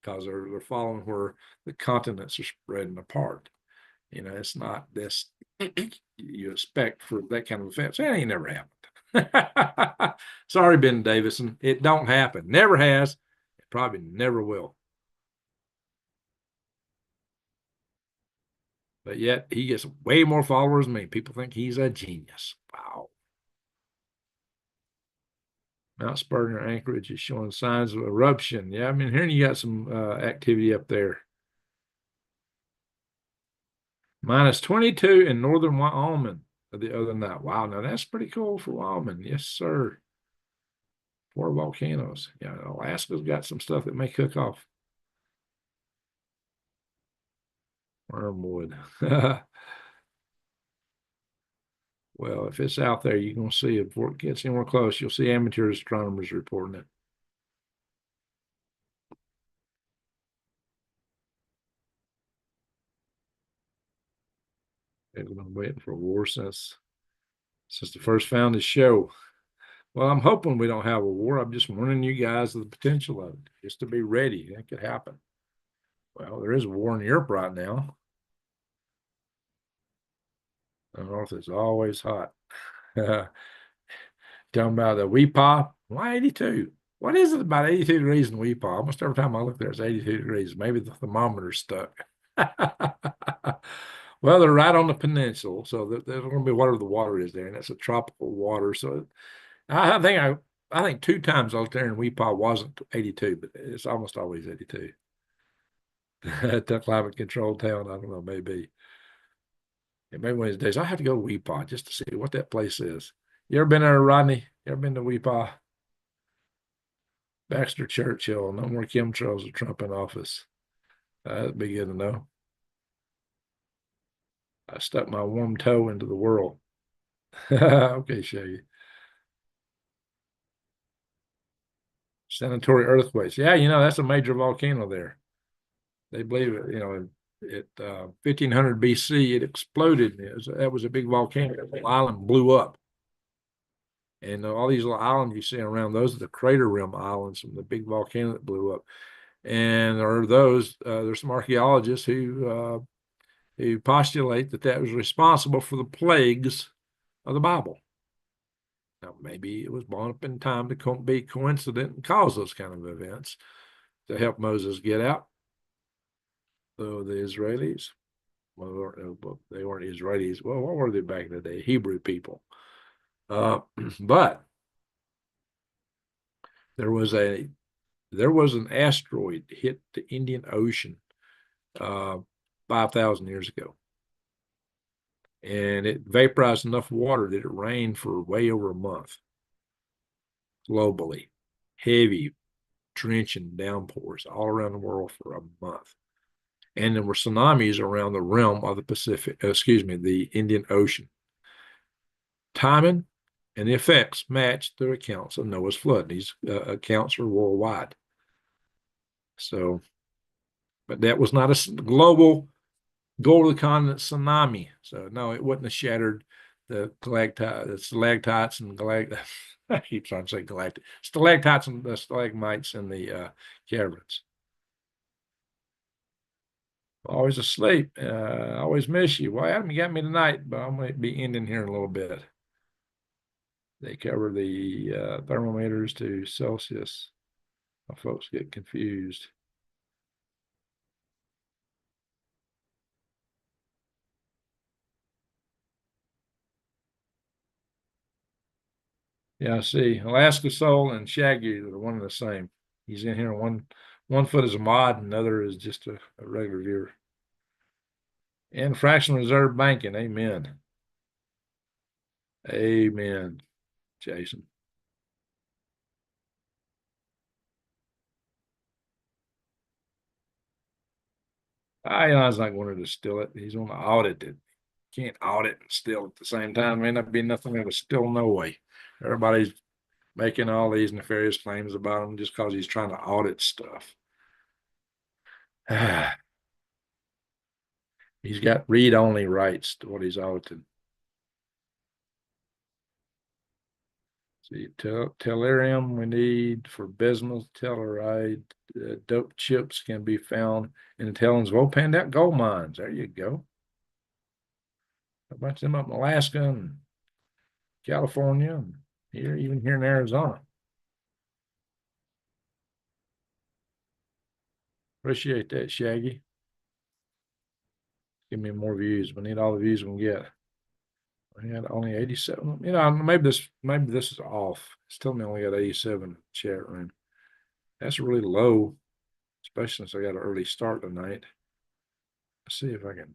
because they're following where the continents are spreading apart. It's not this you expect for that kind of event. It ain't never happened. Sorry, Ben Davison. It don't happen. Never has. It probably never will. But yet he gets way more followers than me. People think he's a genius. Wow. Mount Spurgeon Anchorage is showing signs of eruption. Yeah, I mean, hearing you got some activity up there. Minus 22 in northern Wyoming the other night. Wow, now that's pretty cool for Wyoming. Yes, sir. 4 volcanoes. Yeah, Alaska's got some stuff that may cook off. Wormwood. Well, if it's out there, you're going to see it before it gets anywhere close. You'll see amateur astronomers reporting it. They've been waiting for a war since the first found this show. Well, I'm hoping we don't have a war. I'm just warning you guys of the potential of it, just to be ready. It could happen. Well, there is a war in Europe right now. The North is always hot. Talking about the Weepaw, why 82? What is it about 82 degrees in Weepaw? Almost every time I look there, it's 82 degrees. Maybe the thermometer's stuck. Well, they're right on the peninsula, so there's going to be whatever the water is there, and it's a tropical water. So I think 2 times I was there in Weepaw wasn't 82, but it's almost always 82. That climate controlled town, I don't know, maybe. Yeah, maybe one of these days I have to go to Weepaw just to see what that place is. You ever been there, Rodney? You ever been to Weepaw? Baxter Churchill, no more chemtrails or Trump in office. That'd be good to know. I stuck my warm toe into the world. Okay, Shaggy. Sanatory earthquakes. Yeah, that's a major volcano there. They believe it, at 1500 BC, it exploded. That was a big volcano. The whole island blew up. And all these little islands you see around, those are the crater rim islands from the big volcano that blew up. And there's some archaeologists who postulate that was responsible for the plagues of the Bible. Now, maybe it was blown up in time to be coincident and cause those kind of events to help Moses get out. So the Israelis, well, they weren't Israelis. Well, what were they back in the day? Hebrew people. But there was an asteroid hit the Indian Ocean 5,000 years ago, and it vaporized enough water that it rained for way over a month globally. Heavy, drenching downpours all around the world for a month. And there were tsunamis around the realm of the Indian Ocean. Timing and the effects matched the accounts of Noah's flood. These accounts are worldwide. So, but that was not a global goal of the continent tsunami. So, no, it wouldn't have shattered the stalactites and I keep trying to say stalactites and the stalagmites in the caverns. Always asleep. Always miss you. Well, Adam, you got me tonight, but I'm going to be ending here in a little bit. They cover the thermometers to Celsius. My folks get confused. Yeah, I see. Alaska Soul and Shaggy are one and the same. He's in here. One foot is a mod, and the other is just a regular viewer. And fractional reserve banking. Amen. Amen, Jason. I was not going to distill it. He's on the audit it. Can't audit and still at the same time. May not be nothing to still no way. Everybody's making all these nefarious claims about him just because he's trying to audit stuff. He's got read-only rights to what he's audited. See, tellurium we need for bismuth telluride. Dope chips can be found in the tailings of old panned out gold mines. There you go. A bunch of them up in Alaska and California and even here in Arizona. Appreciate that, Shaggy. Give me more views. We need all the views we can get. I had only 87. You know, maybe this is off. It's telling me I only got 87 chat room. That's really low, especially since I got an early start tonight. Let's see if I can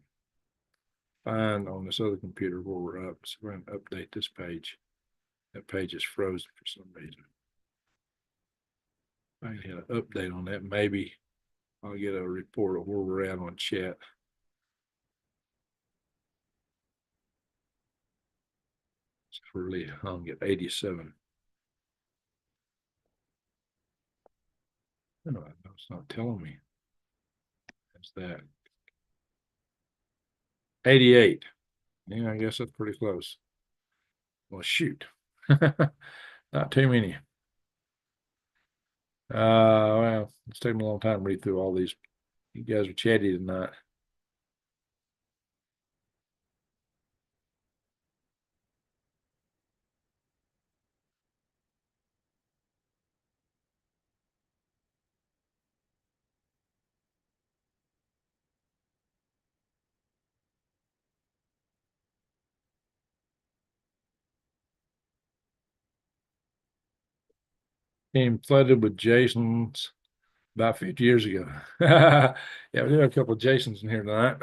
find on this other computer where we're up. So we're going to update this page. That page is frozen for some reason. If I can hit an update on that, maybe I'll get a report of where we're at on chat. It's really hung at 87. No, it's not telling me. That's that. 88. Yeah, I guess that's pretty close. Well, shoot. Not too many. Well, it's taking a long time to read through all these. You guys are chatty tonight. Came flooded with Jasons about 50 years ago. Yeah, we do have a couple of Jasons in here tonight.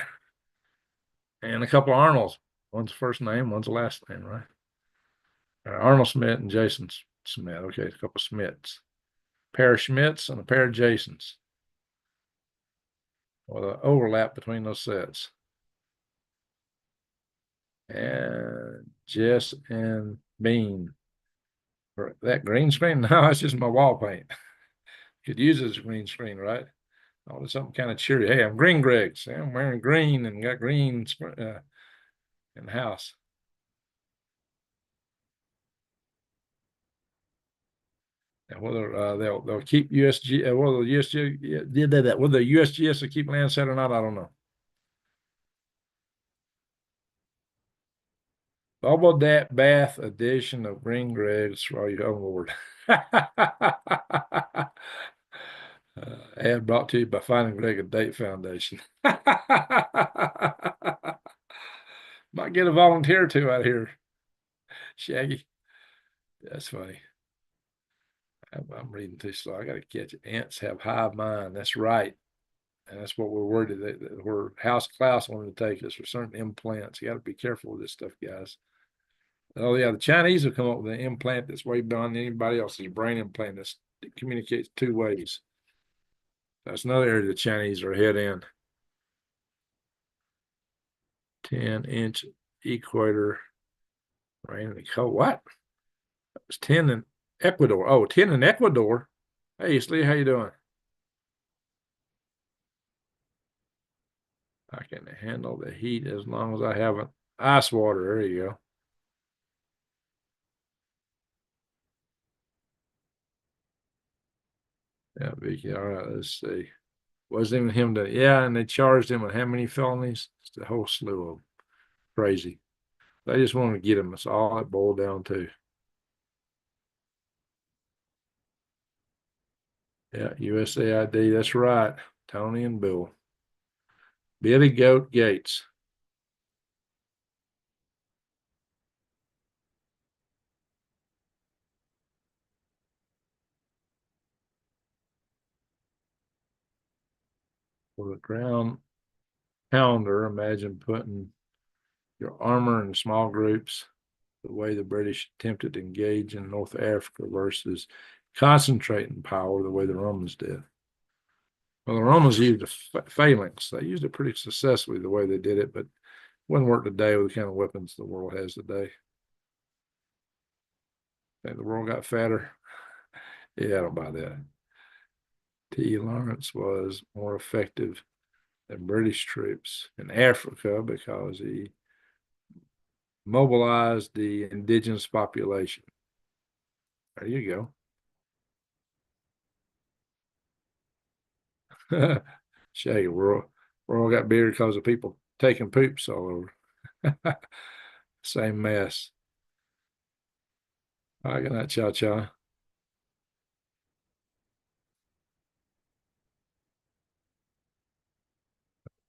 And a couple of Arnolds. One's first name, one's the last name, right? Arnold Smith and Jason Smith. Okay, a couple of Smiths. A pair of Schmidts and a pair of Jasons. With an overlap between those sets. And Jess and Bean. For that green screen? No, it's just my wall paint. Could use it as a green screen, right? Oh, it's something kind of cheery. Hey, I'm Green Greg. See, I'm wearing green and got green in the house. And whether they'll keep USG, whether the USG did that, whether the USGS will keep Landsat or not, I don't know. Bubble that bath edition of Green Greg's for you on board. Ad brought to you by Finding Greg at Date Foundation. Might get a volunteer or two out here, Shaggy. That's funny. I'm reading too slow. I got to catch it. Ants have hive mind. That's right. And that's what we're worried that where House Klaus wanted to take us for certain implants. You got to be careful with this stuff, guys. Oh, yeah. The Chinese have come up with an implant that's way beyond anybody else's brain implant that communicates two ways. That's another area the Chinese are ahead in. 10-inch equator rain in the cold. What? It was 10 in Ecuador. Oh, 10 in Ecuador. Hey, Slee, how you doing? I can handle the heat as long as I have ice water. There you go. Yeah, Vicky. All right, let's see. Wasn't even him to, yeah, and they charged him with how many felonies? It's the whole slew of crazy. They just wanted to get him. That's all it boiled down to. Yeah, USAID. That's right. Tony and Bill. Billy Goat Gates. With a ground pounder, imagine putting your armor in small groups the way the British attempted to engage in North Africa versus concentrating power the way the Romans did. Well, the Romans used a phalanx. They used it pretty successfully the way they did it, but it wouldn't work today with the kind of weapons the world has today. Think the world got fatter? Yeah, I don't buy that. T. Lawrence was more effective than British troops in Africa because he mobilized the indigenous population. There you go. Shaggy, we're all got beard because of people taking poops all over. Same mess. All right, good night, Cha Cha.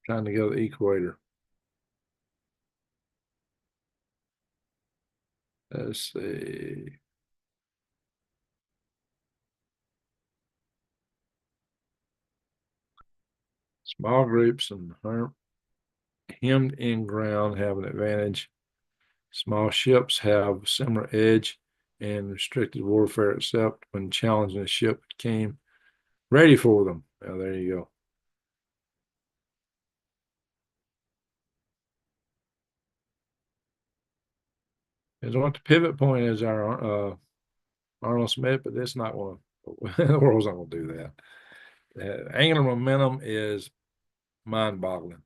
Trying to go to the equator. Let's see. Small groups and hemmed in ground have an advantage. Small ships have similar edge and restricted warfare, except when challenging a ship became ready for them. Now, there you go. Is what the pivot point is, our Arnold Smith, but that's not one. The world's not going to do that. Angular momentum is mind-boggling.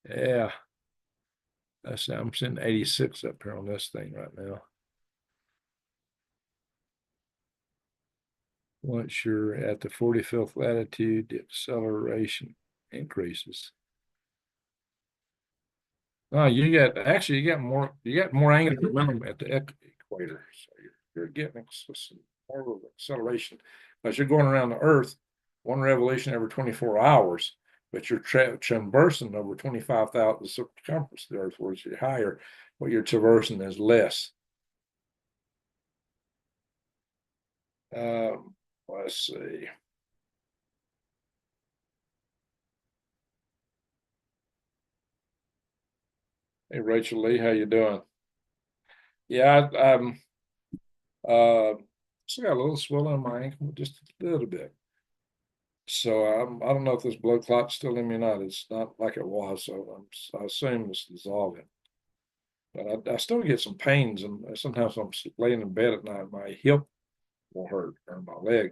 Yeah, I'm sitting 86 up here on this thing right now. Once you're at the 45th latitude, the acceleration increases. No, you got more angular momentum at the equator, so you're getting some more acceleration as you're going around the Earth, one revolution every 24 hours, but you're traversing over 25,000 circumference of the Earth, whereas you're higher, what you're traversing is less. Let's see. Hey, Rachel Lee, how you doing? Yeah, still got a little swelling on my ankle, just a little bit. So I don't know if this blood clot's still in me or not. It's not like it was, so I assume it's dissolving. But I still get some pains, and sometimes I'm laying in bed at night, my hip will hurt, or my leg,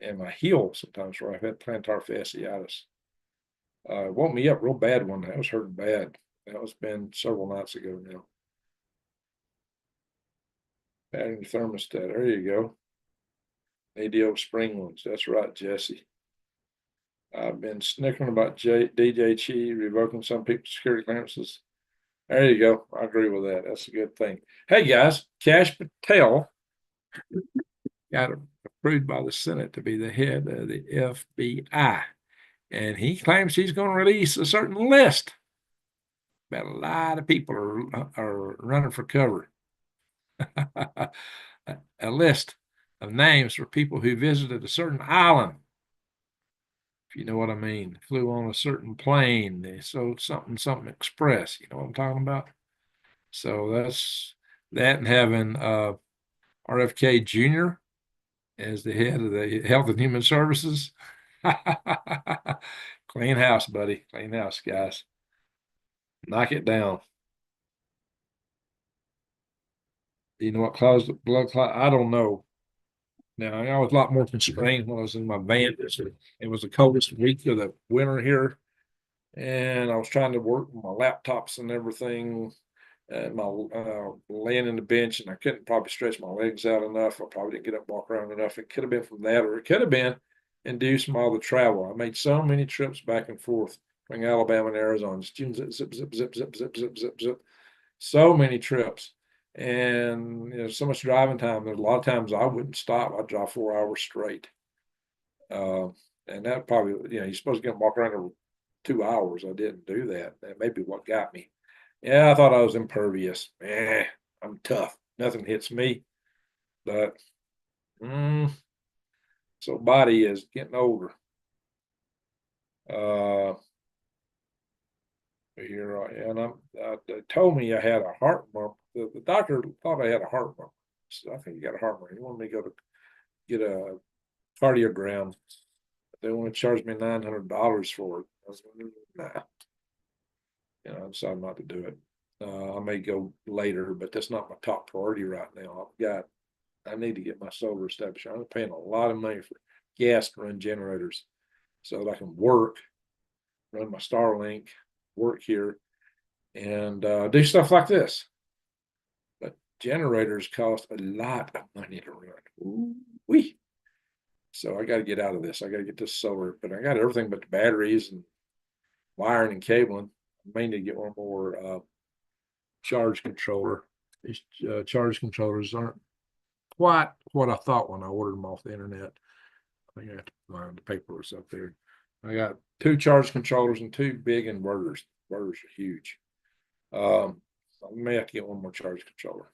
and my heel sometimes where I've had plantar fasciitis. It woke me up real bad one night. I was hurting bad. That was been several nights ago now. Adding the thermostat. There you go. ADO spring ones. That's right, Jesse. I've been snickering about DJ Chi revoking some people's security clearances. There you go. I agree with that. That's a good thing. Hey guys, Kash Patel got approved by the Senate to be the head of the FBI, and he claims he's going to release a certain list. But a lot of people are running for cover. A list of names for people who visited a certain island, if you know what I mean. Flew on a certain plane. They sold something express. You know what I'm talking about? So that's that, and having RFK Jr. as the head of the Health and Human Services. Clean house, buddy. Clean house, guys. Knock it down. Do you know what caused the blood clot? I don't know. Now, I was a lot more constrained when I was in my van. It was the coldest week of the winter here, and I was trying to work with my laptops and everything, and my laying in the bench, and I couldn't probably stretch my legs out enough. I probably didn't get up, walk around enough. It could have been from that, or it could have been induced from all the travel. I made so many trips back and forth between Alabama and Arizona, just zip, zip, zip, zip, zip, zip, zip, zip, zip, zip. So many trips, and so much driving time. There's a lot of times I wouldn't stop. I'd drive 4 hours straight, uh, and that probably, you're supposed to get walk around every 2 hours. I didn't do that. That may be what got me. Yeah, I thought I was impervious. I'm tough. Nothing hits me. But so body is getting older. Here and they told me I had a heart murmur. The doctor thought I had a heart murmur. So I think you got a heart murmur. He wanted me to go to get a cardiogram. They want to charge me $900 for it. I was like, nah. I decided not to do it. I may go later, but that's not my top priority right now. I need to get my solar established. I'm paying a lot of money for gas to run generators so that I can work, run my Starlink, work here, and do stuff like this. But generators cost a lot of money to run. Ooh-wee. So I got to get out of this. I got to get this solar, but I got everything but the batteries and wiring and cabling. I may need to get one more charge controller. These charge controllers aren't quite what I thought when I ordered them off the internet. I think I have to find the paperwork up there. I got 2 charge controllers and 2 big inverters. Inverters are huge. I may have to get one more charge controller.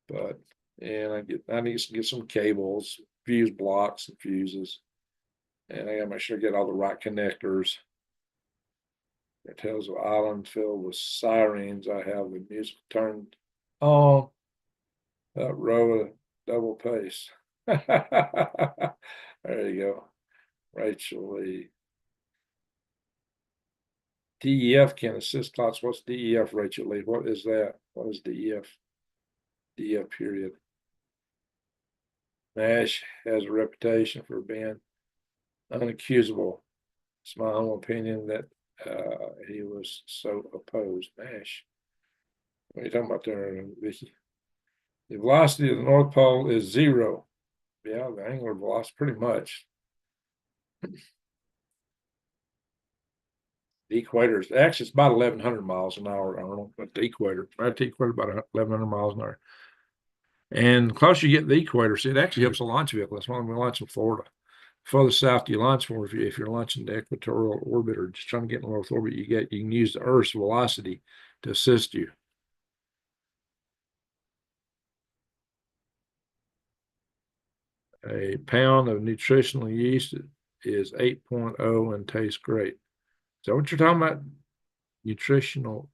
But and I need to get some cables, fuse blocks and fuses. And I gotta make sure I get all the right connectors. It tells an island filled with sirens. I have the music turned on. That row at double pace. There you go. Rachel Lee. DEF can assist lots. What's DEF, Rachel Lee? What is that? What is DEF? DEF period. Nash has a reputation for being unaccusable. It's my own opinion that he was so opposed. Nash. What are you talking about there, Vicky? The velocity of the North Pole is 0. Yeah, the angular velocity, pretty much. The equator is actually it's about 1,100 miles an hour. I don't know, but the equator, right at the equator, about 1,100 miles an hour. And the closer you get to the equator, see, it actually helps a launch vehicle. That's why we launch in Florida. Further south you launch for, if you're launching the equatorial orbit or just trying to get in the Earth orbit, you can use the Earth's velocity to assist you. A pound of nutritional yeast is 8.0 and tastes great. Is that what you're talking about? Nutritional.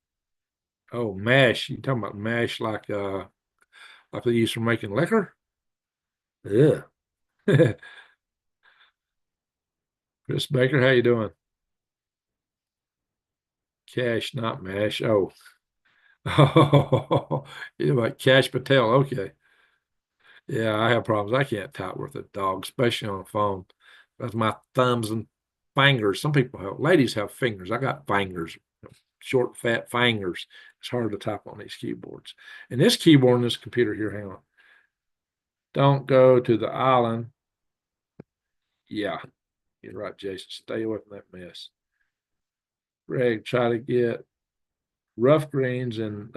Oh, mash. You're talking about mash like they use for making liquor? Yeah. Chris Baker, how you doing? Cash, not mash. Oh. Oh, you know, like Cash Patel. Okay. Yeah, I have problems. I can't type with a dog, especially on a phone. That's my thumbs and fingers. Some people have, ladies have fingers. I got fingers, short, fat fingers. It's hard to type on these keyboards. And this keyboard on this computer here, hang on. Don't go to the island. Yeah, you're right, Jason. Stay away from that mess. Greg, try to get rough greens and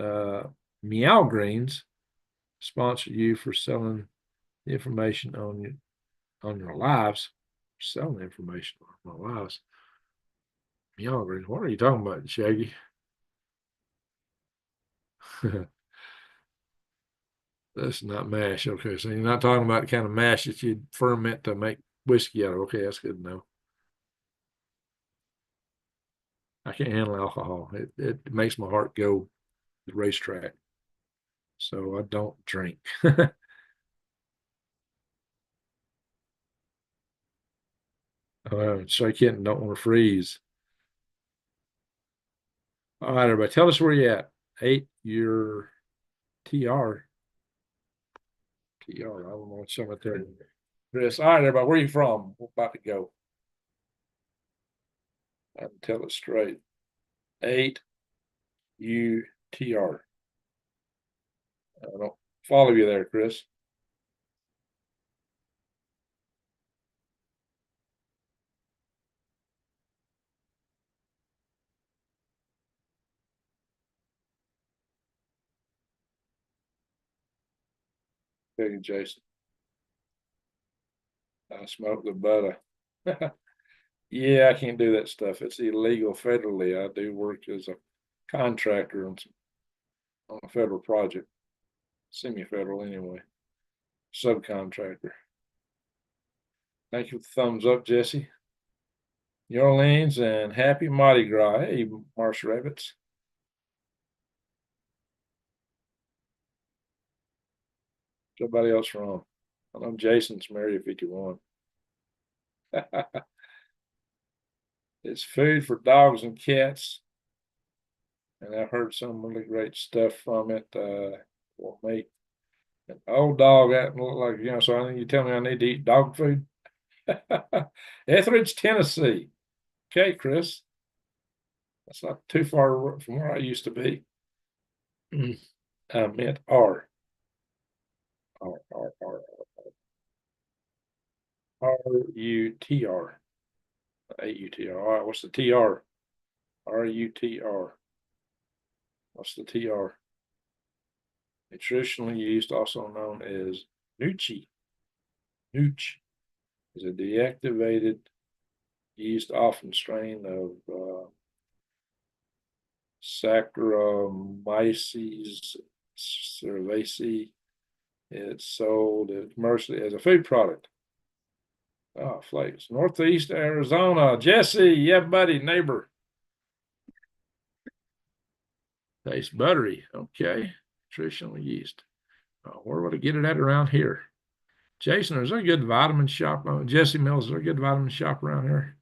meow greens sponsor you for selling information on your lives. Selling information on my lives. Meow greens. What are you talking about, Shaggy? That's not mash. Okay, so you're not talking about the kind of mash that you'd ferment to make whiskey out of. Okay, that's good to know. I can't handle alcohol. It makes my heart go to the racetrack. So I don't drink. Straight kitten don't want to freeze. All right, everybody, tell us where you at. 8 your TR. TR. I don't know what's something there. Chris. All right, everybody, where are you from? We're about to go. I can tell it straight. 8 UTR. I don't follow you there, Chris. Thank you, Jason. I smoke the butter. Yeah, I can't do that stuff. It's illegal federally. I do work as a contractor on a federal project, semi-federal anyway, subcontractor. Thank you for the thumbs up, Jesse. New Orleans and happy Mardi Gras. Hey, Marsh Rabbits. Somebody else wrong. I know Jason's Area 51. It's food for dogs and cats. And I've heard some really great stuff from it. Will make an old dog that look like, so I think you tell me I need to eat dog food. Etheridge, Tennessee. Okay, Chris. That's not too far from where I used to be. I meant R. R-U-T-R. A-U-T-R. All right, what's the T-R? R-U-T-R. What's the T-R? It's traditionally used, also known as Nuke. Nuke is a deactivated, used often strain of Saccharomyces cerevisiae. It's sold commercially as a food product. Oh, flakes. Northeast Arizona. Jesse, yeah, buddy, neighbor. Tastes buttery. Okay. Nutritional yeast. Where would I get it at around here? Jason, is there a good vitamin shop? Jesse Mills, is there a good vitamin shop around here?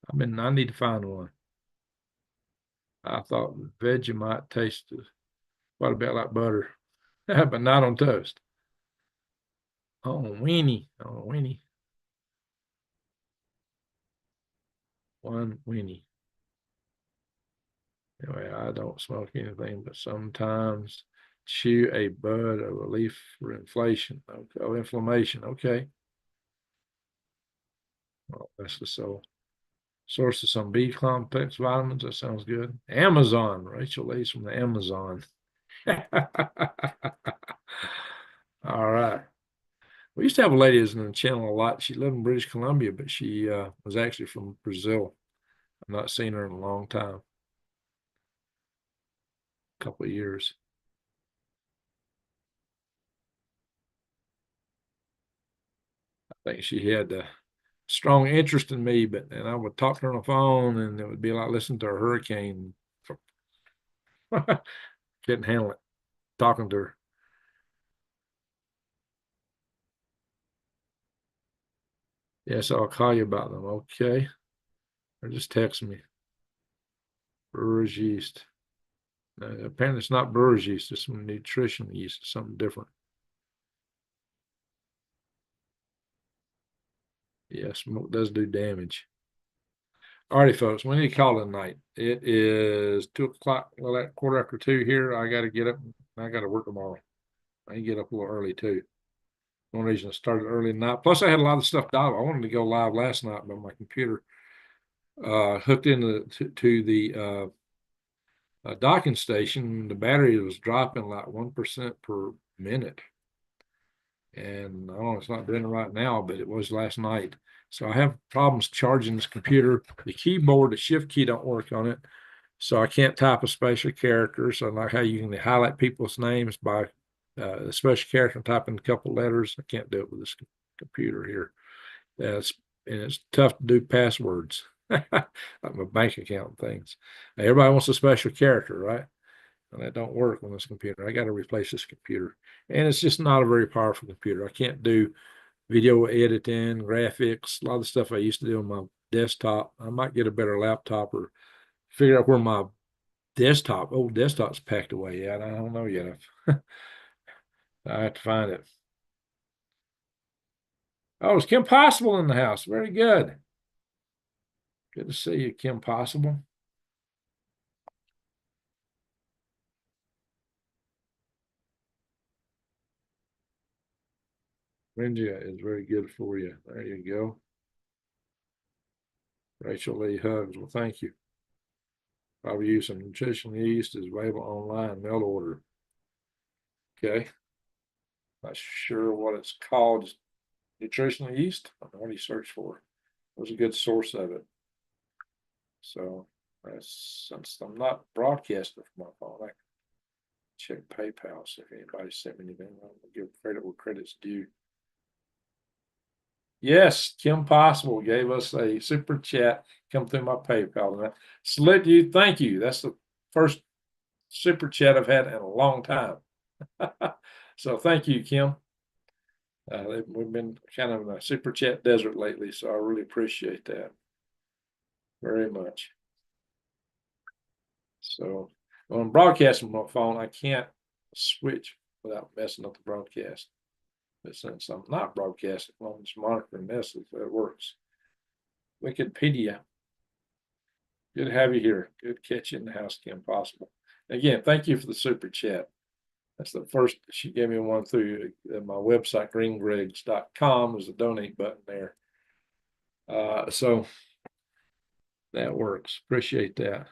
I need to find one. I thought Vegemite tasted quite a bit like butter, but not on toast. Oh, weenie. Oh, weenie. One weenie. Anyway, I don't smoke anything, but sometimes chew a bud of a leaf for inflation. Okay. Oh, inflammation. Okay. Well, that's the source of some B complex vitamins. That sounds good. Amazon. Rachel Lee's from the Amazon. All right. We used to have a lady who's in the channel a lot. She lived in British Columbia, but she was actually from Brazil. I've not seen her in a long time, a couple of years. I think she had a strong interest in me, and I would talk to her on the phone, and it would be like listening to a hurricane. Couldn't handle it, talking to her. Yes, I'll call you about them. Okay. Or just text me. Brewer's yeast. Apparently, it's not brewer's yeast. It's some nutritional yeast. It's something different. Yeah, smoke does do damage. All righty, folks. We need to call it a night. It is 2:00. Well, at 2:15 here. I got to get up. I got to work tomorrow. I can get up a little early too. One reason I started early tonight. Plus, I had a lot of stuff dialed. I wanted to go live last night, but my computer hooked into to the docking station. The battery was dropping like 1% per minute. And I don't know, it's not doing it right now, but it was last night. So I have problems charging this computer. The keyboard, the shift key don't work on it. So I can't type a special character. So like how you can highlight people's names by a special character and type in a couple letters. I can't do it with this computer here. And it's tough to do passwords, like my bank account things. Everybody wants a special character, right? And that don't work on this computer. I got to replace this computer. And it's just not a very powerful computer. I can't do video editing, graphics, a lot of the stuff I used to do on my desktop. I might get a better laptop or figure out where my old desktop's packed away yet. I don't know yet. I have to find it. Oh, it's Kim Possible in the house. Very good. Good to see you, Kim Possible. Brinja is very good for you. There you go. Rachel Lee Hugs. Well, thank you. Probably use some nutritional yeast is available online, mail order. Okay. Not sure what it's called. Nutritional yeast. I don't know what you search for. It was a good source of it. So since I'm not broadcasting from my phone, I can check PayPal. So if anybody sent me anything, I'll give credit where credit's due. Yes, Kim Possible gave us a super chat. Come through my PayPal tonight. Salute you. Thank you. That's the first super chat I've had in a long time. So thank you, Kim. We've been kind of in a super chat desert lately, so I really appreciate that very much. So when I'm broadcasting on my phone, I can't switch without messing up the broadcast. But since I'm not broadcasting, I'm just monitoring this, it works. Wikipedia. Good to have you here. Good catch you in the house, Kim Possible. Again, thank you for the super chat. That's the first. She gave me one through my website, greengregs.com. There's a donate button there. So that works. Appreciate that.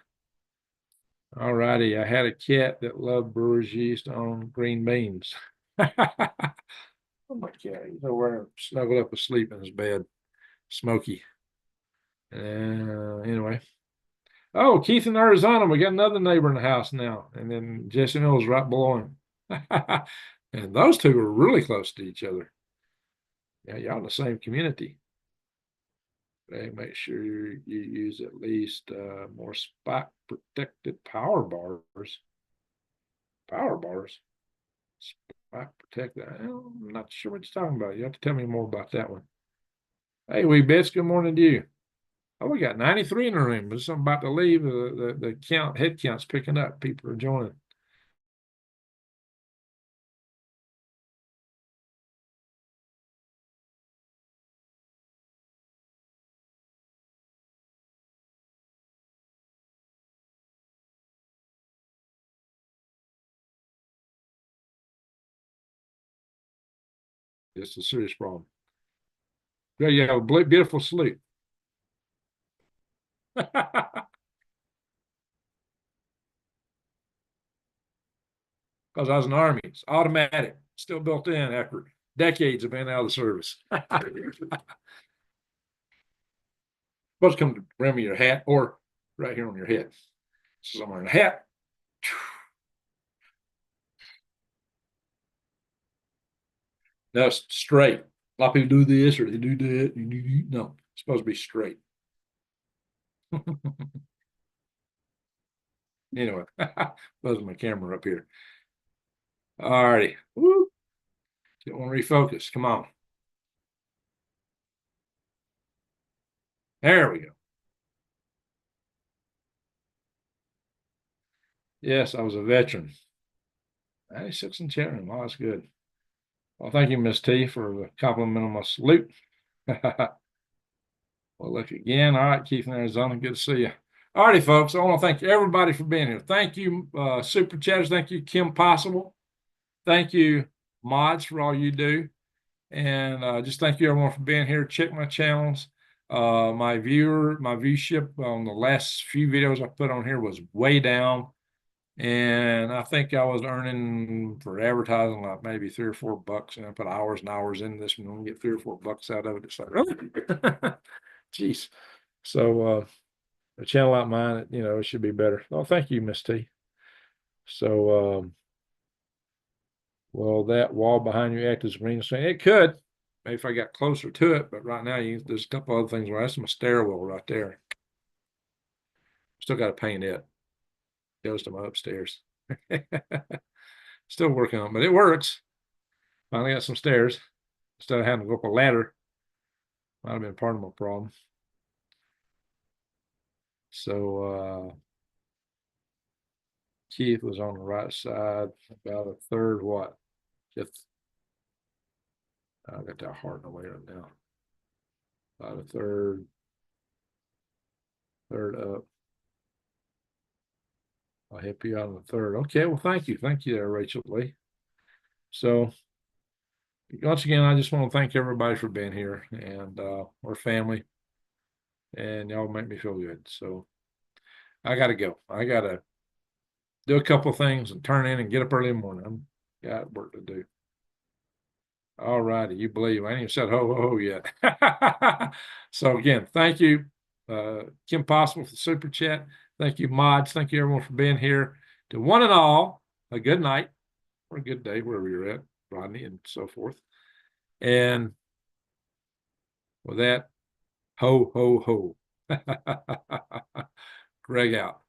All righty. I had a cat that loved brewer's yeast on green beans. Oh my cat. He's over there snuggled up asleep in his bed. Smoky. Anyway. Oh, Keith in Arizona. We got another neighbor in the house now. And then Jesse Mills right below him. And those two are really close to each other. Yeah, y'all in the same community. Okay, make sure you use at least more spot protected power bars. Power bars. Spot protected. I'm not sure what you're talking about. You have to tell me more about that one. Hey, wee bits. Good morning to you. Oh, we got 93 in the room. There's something about to leave. The count, head count's picking up. People are joining. It's a serious problem. Yeah, you have a beautiful sleep. Because I was in the Army. It's automatic, still built in after decades of being out of the service. Supposed to come to the rim of your hat or right here on your head. So I'm wearing a hat. No, it's straight. A lot of people do this or they do that. No, it's supposed to be straight. Anyway, buzzing my camera up here. All righty. Don't want to refocus. Come on. There we go. Yes, I was a veteran. 96 in chat room. Oh, that's good. Well, thank you, Miss T, for the compliment on my salute. Well, look again. All right, Keith in Arizona. Good to see you. All righty, folks. I want to thank everybody for being here. Thank you, Super Chatters. Thank you, Kim Possible. Thank you, mods, for all you do. And just thank you, everyone, for being here. Check my channels. My viewership on the last few videos I put on here was way down. And I think I was earning for advertising like maybe $3 or $4. And I put hours and hours into this and only get $3 or $4 out of it. It's like, oh, geez. So a channel like mine, it should be better. Oh, thank you, Miss T. So will that wall behind you act as a green screen? It could. Maybe if I got closer to it, but right now there's a couple other things where that's my stairwell right there. Still got to paint it. Goes to my upstairs. Still working on it, but it works. Finally got some stairs instead of having to go up a ladder. Might have been part of my problem. So Keith was on the right side, about a third what? Fifth. I got that heart in the way right now. About a third up. I'll help you out on the third. Okay, well, thank you. Thank you there, Rachel Lee. So once again, I just want to thank everybody for being here, and we're family, and y'all make me feel good. So I got to go. I got to do a couple of things and turn in and get up early in the morning. I got work to do. All righty, you believe. I ain't even said ho, ho, ho yet. So again, thank you, Kim Possible, for the super chat. Thank you, mods. Thank you, everyone, for being here. To one and all, a good night or a good day, wherever you're at, Rodney, and so forth. And with that, ho, ho, ho. Greg out.